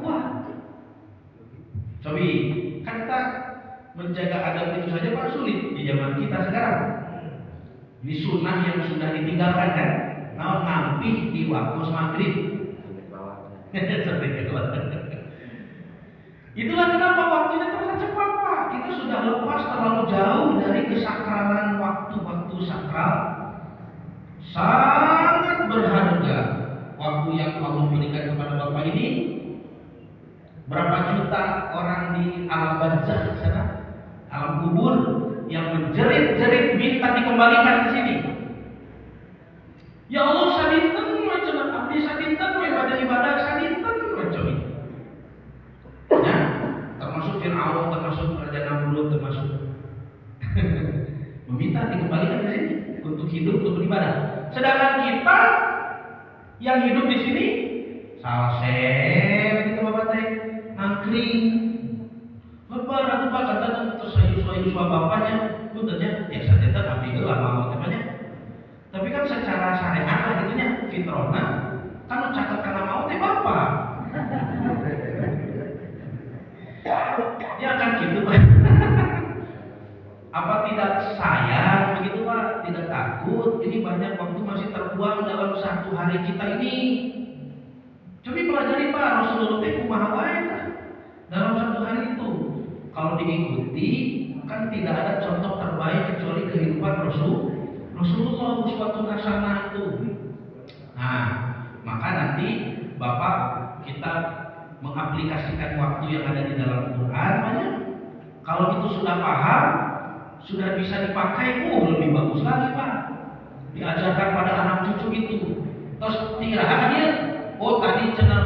kuat. Cobi, kan kita menjaga adab itu saja Pak sulit di zaman kita sekarang. Ini sunnah yang sudah ditinggalkan kan? Nah, nanti di waktu maghrib. Itulah kenapa waktunya terasa cepat Pak. Kita sudah lepas terlalu jauh dari kesakralan waktu-waktu sakral. Sangat berharga waktu yang Allah berikan kepada Bapak ini. Berapa juta orang di alam barzakh sana, alam kubur yang menjerit-jerit minta dikembalikan ke sini. Ya Allah, sadinten macam abdi sadinten ibadah sadinten macam ini. Ya, termasuk Fir'aun, termasuk Raja Namrud, termasuk meminta dikembalikan ke sini untuk hidup, untuk beribadah. Sedangkan kita yang hidup di sini salsem gitu Bapak teh, nangkring. Bapak ratu Pak kata tersayu-sayu suami bapaknya, bukannya ya sadinten abdi heula mau temanya. Tapi kan secara syariat lah gitunya, fitrona kan catat karena mau teh bapak. Ya kan gitu Pak. Apa tidak sayang begitu Pak? Tidak takut? Ini banyak waktu masih terbuang dalam satu hari kita ini. Coba pelajari Pak, Rasulullah teh kumaha wae dalam satu hari itu. Kalau diikuti kan tidak ada contoh terbaik kecuali kehidupan Rasulullah uswatun hasanah itu. Nah, maka nanti Bapak kita mengaplikasikan waktu yang ada di dalam Quran banyak. Kalau itu sudah paham, sudah bisa dipakai, lebih bagus lagi Pak. Diajarkan pada anak cucu itu. Terus tirahan dia, tadi cenah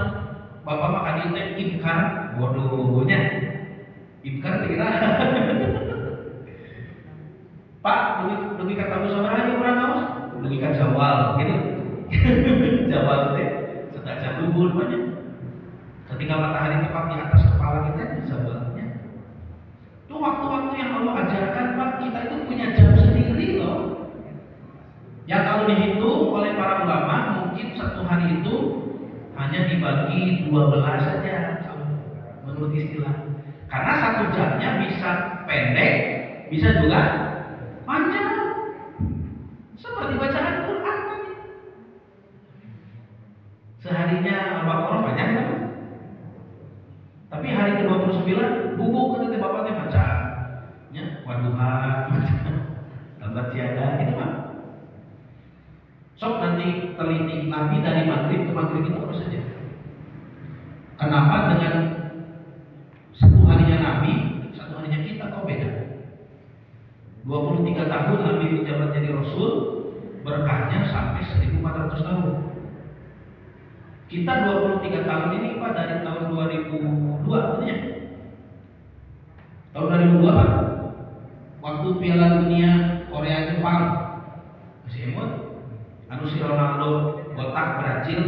Bapak makan itu imkan, bodohnya. Imkan tirahan. Pak, dugi kata musyawarah aja kurang haus. Dugi ka jawal gitu. Jawal teh sedaca luhur banyak. Ketika matahari tepat di atas kepala kita bisa buatnya. Itu waktu-waktu yang Allah ajarkan Pak, kita itu punya jam sendiri loh. Yang kalau dihitung oleh para ulama mungkin satu hari itu hanya dibagi 12 saja menurut istilah. Karena satu jamnya bisa pendek, bisa juga panjang. Seperti bacaan Quran tadi. Seharinya Al-Baqarah banyak kan? Tapi hari ke-29 bubuk kan Bapak teh baca. Ya, Wadduha, Lambat Siada itu Pak. Sok nanti teliti Nabi dari maghrib ke maghrib itu apa saja. Kenapa dengan satu harinya Nabi, satu harinya kita kok beda? 23 tahun Nabi menjabat jadi Rasul, berkahnya sampai 1400 tahun. Kita 23 tahun ini Pak dari tahun 2002 artinya. Tahun 2002 Pak, waktu Piala Dunia Korea Jepang masih emot. Anu si Ronaldo botak Brazil,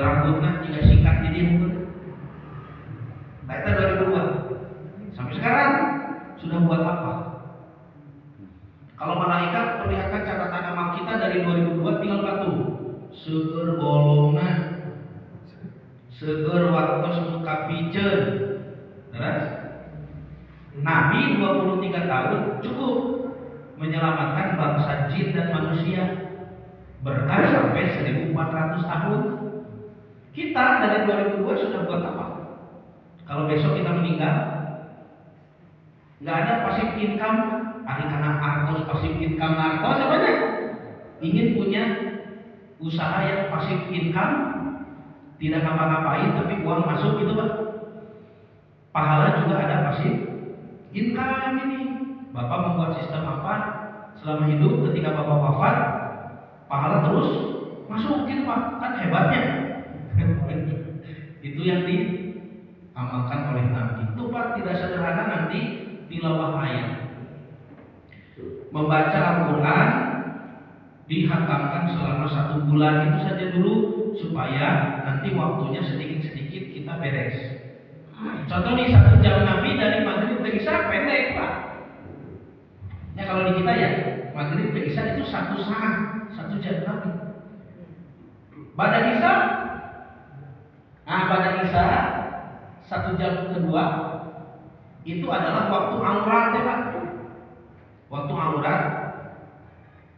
rambutnya juga singkat jadi emot. Nah itu 2002. Sampai sekarang sudah buat apa? Kalau malaikat perlihatkan catatan amal kita dari 2002 tinggal batu. Seueur bolongna, seueur waktos nu kapiceun. Terus Nabi 23 tahun cukup menyelamatkan bangsa jin dan manusia. berkah sampai 1400 tahun. Kita dari 2002 sudah buat apa? Kalau besok kita meninggal, nggak ada passive income, ahli karena artos passive income narkos apa aja. Ingin punya usaha yang passive income, tidak ngapa-ngapain tapi uang masuk gitu Pak. Pahala juga ada passive income ini. Bapak membuat sistem apa selama hidup, ketika Bapak wafat pahala terus masuk gitu Pak. Kan hebatnya. Itu yang diamalkan oleh Nabi. Itu Pak tidak sederhana nanti tilawah ayat. Membaca Al-Quran dihatamkan selama 1 bulan itu saja dulu supaya nanti waktunya sedikit-sedikit kita beres. Contoh nih 1 jam Nabi dari maghrib ke isya pendek Pak. Ya kalau di kita ya maghrib ke isya itu 1 saat, 1 jam Nabi. Pada isya, pada isya 1 jam kedua itu adalah waktu aurat ya Pak. Waktu aurat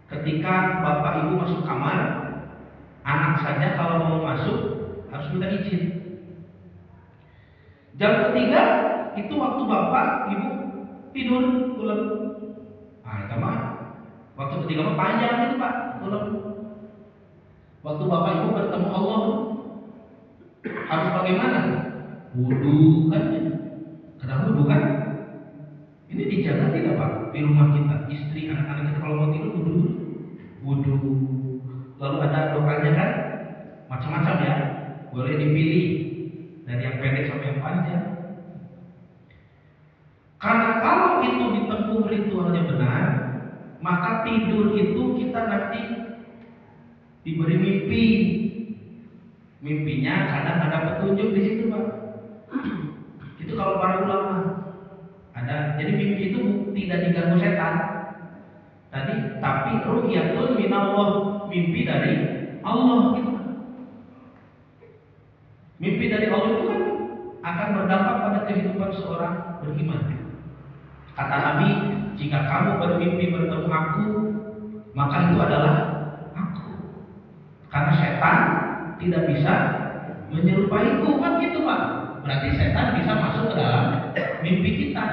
ketika bapak ibu masuk kamar, anak saja kalau mau masuk harus minta izin. Jam ketiga itu waktu bapak ibu tidur pulang. Itu mah waktu ketiga mah panjang itu Pak pulang. Waktu bapak ibu bertemu Allah harus bagaimana? Wudu kan? Karena wudu kan? Ini dijaga tidak Pak di rumah kita, istri, anak-anak kita kalau mau tidur wudu. Lalu ada doanya kan? Macam-macam ya. Boleh dipilih dari yang pendek sampai yang panjang. Karena kalau itu ditempuh ritualnya benar, maka tidur itu kita nanti diberi mimpi. Mimpinya kadang ada petunjuk di situ Pak. Itu kalau para ulama ada. Jadi mimpi itu tidak diganggu setan. Tapi ru'yatun minallah, mimpi dari Allah gitu. Mimpi dari Allah itu kan akan berdampak pada kehidupan seorang beriman. Kata Nabi, jika kamu bermimpi bertemu aku, maka itu adalah aku. Karena setan tidak bisa menyerupaiku kan gitu Pak. Berarti setan bisa masuk ke dalam mimpi kita.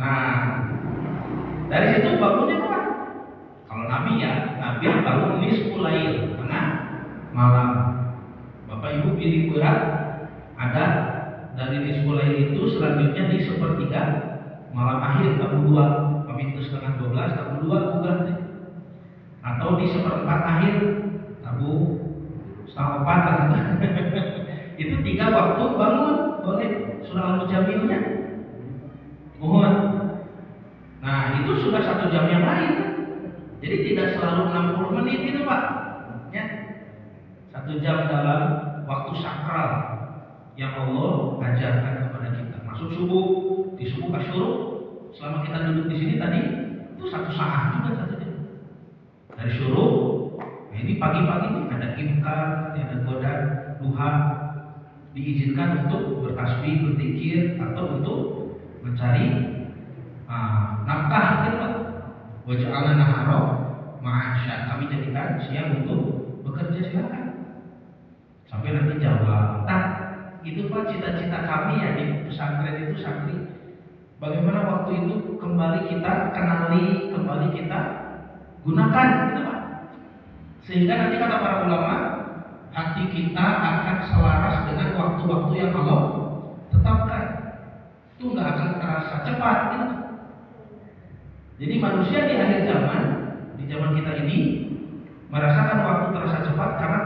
Nah, dari situ bangunnya apa? Kalau Nabi ya, Nabi bangun nisful lail, tengah malam. Bapak Ibu pilih berat, ada dari nisful lail itu selanjutnya di sepertiga malam akhir, tabu 2, pamit setengah 12, tabu 2 bukan. Atau di seperempat akhir, tabu setengah 4. Itu 3 waktu bangun, boleh surah Al-Mujamilnya. Mohon. Nah, itu sudah 1 jam yang lain. Jadi tidak selalu 60 menit itu Pak. Ya. 1 jam dalam waktu sakral yang Allah ajarkan kepada kita. Masuk subuh, di subuh ke syuruk. Selama kita duduk di sini tadi itu 1 saat juga 1 jam. Dari syuruk, nah ini pagi-pagi ini ada imkar, ada goda, duha, diizinkan untuk bertasbih, berzikir atau untuk mencari nafkah gitu Pak. Waja'alna nahara ma'asya, kami jadikan siang untuk bekerja, silakan sampai nanti jawab. Itu Pak cita-cita kami ya di pesantren itu santri. Bagaimana waktu itu kembali kita kenali, kembali kita gunakan gitu Pak. Sehingga nanti kata para ulama, hati kita akan selaras dengan waktu-waktu yang Allah tetapkan. Itu nggak akan terasa cepat gitu. Jadi manusia di akhir zaman, di zaman kita ini merasakan waktu terasa cepat karena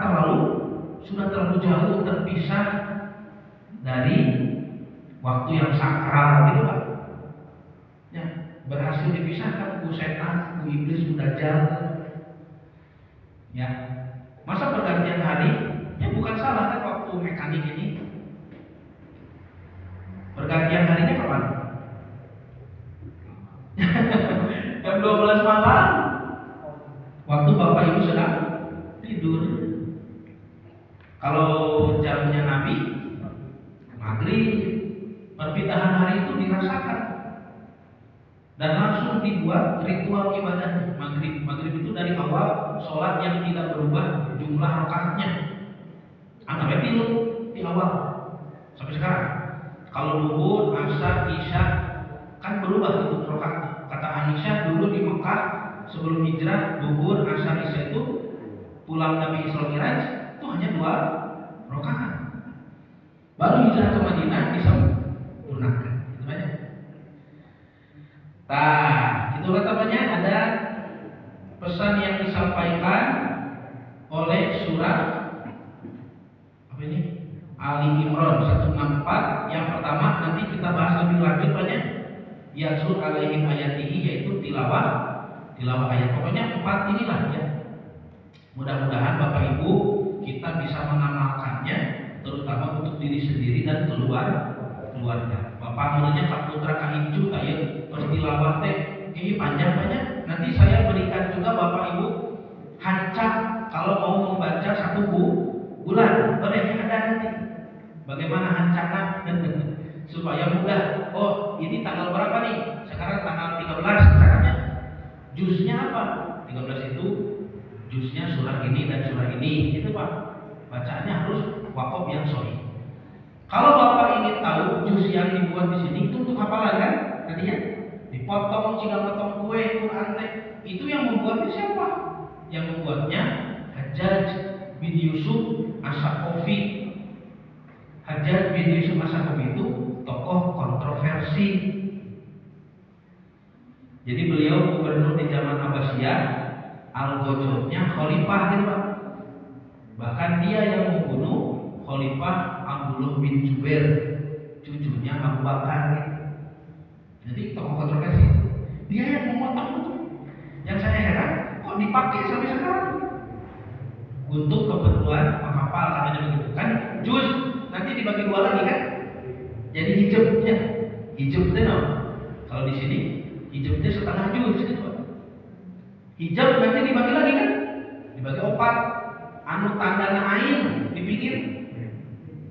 sudah terlalu jauh terpisah dari waktu yang sakral gitu Pak. Ya, berhasil dipisahkan ku setan, ku iblis, ku dajjal. Ya, masa pergantian hari? Ya bukan salah kan waktu mekanik ini. Pergantian harinya kapan? Jam 12 malam. Waktu Bapak Ibu sedang tidur. Kalau jamnya Nabi maghrib, perpindahan hari itu dirasakan. dan langsung dibuat ritual ibadahnya. Maghrib itu dari awal sholat yang tidak berubah jumlah rakaatnya. Anggapnya tilu di awal sampai sekarang. Kalau duhur, asar, isya kan berubah itu rakaat. Kata Aisyah dulu di Mekah sebelum hijrah, duhur, asar, isya itu pulang Nabi Isra Mi'raj itu hanya 2 rakaat. Baru hijrah ke Madinah disempurnakan. Itu banyak. Itu katanya ada pesan yang disampaikan oleh surah apa ini? Ali Imran 164. Yang pertama nanti kita bahas lebih lanjut banyak. Yasul alaihim ayatihi, yaitu tilawah ayat. Pokoknya 4 inilah ya. Mudah-mudahan Bapak Ibu kita bisa mengamalkannya, terutama untuk diri sendiri dan keluarga. Bapak mulanya kaputra kahincu kayak pertilawah teh ini panjang banyak. Nanti saya berikan juga Bapak Ibu hancak kalau mau membaca 1 bulan. Boleh ada nanti. Bagaimana hancaknya supaya mudah. Oh, ini tanggal berapa nih? Sekarang tanggal 13 caranya. Juznya apa? 13 itu juznya surah ini dan surah ini. Itu Pak. Bacaannya harus waqaf yang sahih. Kalau Bapak ingin tahu juz yang dibuat di sini itu untuk hafalan kan? Tadinya dipotong jika potong kue Quran teh. Itu yang membuatnya siapa? Yang membuatnya Hajjaj bin Yusuf As-Saqafi. Hajjaj bin Yusuf As-Saqafi itu tokoh kontroversi. Jadi beliau gubernur di zaman Abbasiyah, al-Ghazotnya khalifah gitu Pak. Bahkan dia yang membunuh Khalifah Abdullah bin Jubair, cucunya Abu Bakar. Jadi tokoh kontroversi. Dia yang memotong itu. Yang saya heran, kok dipakai sampai sekarang? Untuk keperluan menghafal katanya begitu kan? Juz nanti dibagi 2 lagi kan? Jadi hijabnya, hijabnya no. Kalau di sini hijabnya setengah juz gitu Pak. Hijab nanti dibagi lagi kan? Dibagi 4. Anu tandana ain dipikir.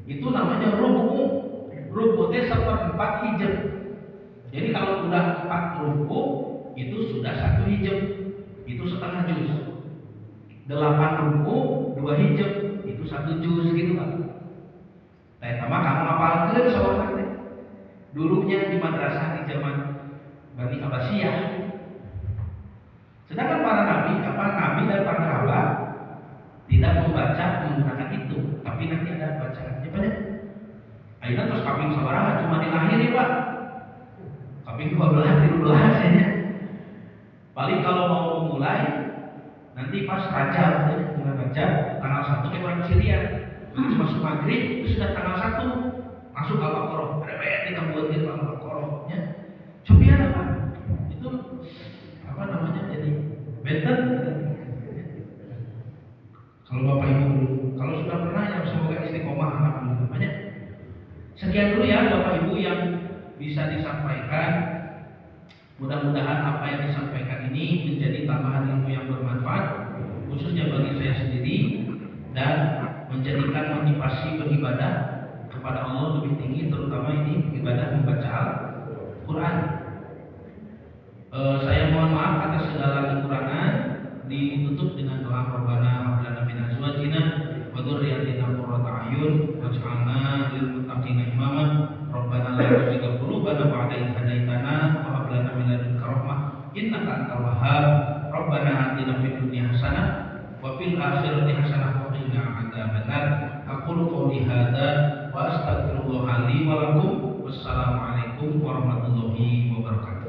Itu namanya rubu. Rubu itu 1/4 hijab. Jadi kalau udah 4 rubu itu sudah 1 hijab. Itu setengah juz. 8 rubu 2 hijab. Itu 1 juz gitu Pak. Tambah kamu hafalkeun sahabat teh. Dulunya di madrasah di zaman Bani Abbasiyah. Sedangkan para nabi dan para sahabat tidak membaca menggunakan itu, tapi nanti ada bacaannya banyak. Akhirnya terus kaping sabaraha cuma dilahiri Pak. Kaping 12, 13 ya. Paling kalau mau memulai nanti pas Rajab, mulai baca tanggal 1 kayak orang Syria. Masuk maghrib itu sudah tanggal 1 masuk Al-Baqarah. Ada ditambuhin gitu Al-Baqarahnya. Cobian apa? Itu apa namanya jadi benten. Kalau Bapak Ibu kalau sudah pernah ya semoga istiqomah alhamdulillah banyak. Sekian dulu ya Bapak Ibu yang bisa disampaikan. Mudah-mudahan apa yang disampaikan ini menjadi tambahan ilmu yang bermanfaat khususnya bagi saya sendiri dan menjadikan motivasi beribadah kepada Allah lebih tinggi, terutama ini ibadah membaca Al-Quran. Saya mohon maaf atas segala kekurangan. Ditutup dengan doa Rabbana hab lana min azwajina wa dzurriyyatina qurrata a'yun waj'alna lil muttaqina imama. Rabbana la tuzigh qulubana ba'da idh hadaitana wa hab lana min ladunka rahmah innaka antal wahhab. Rabbana atina fid dunya hasanah wa fil akhirati hasanah wa qina adzabannar. Aqulu qouli hadza wa astaghfirullah li wa lakum. Wassalamualaikum warahmatullahi wabarakatuh.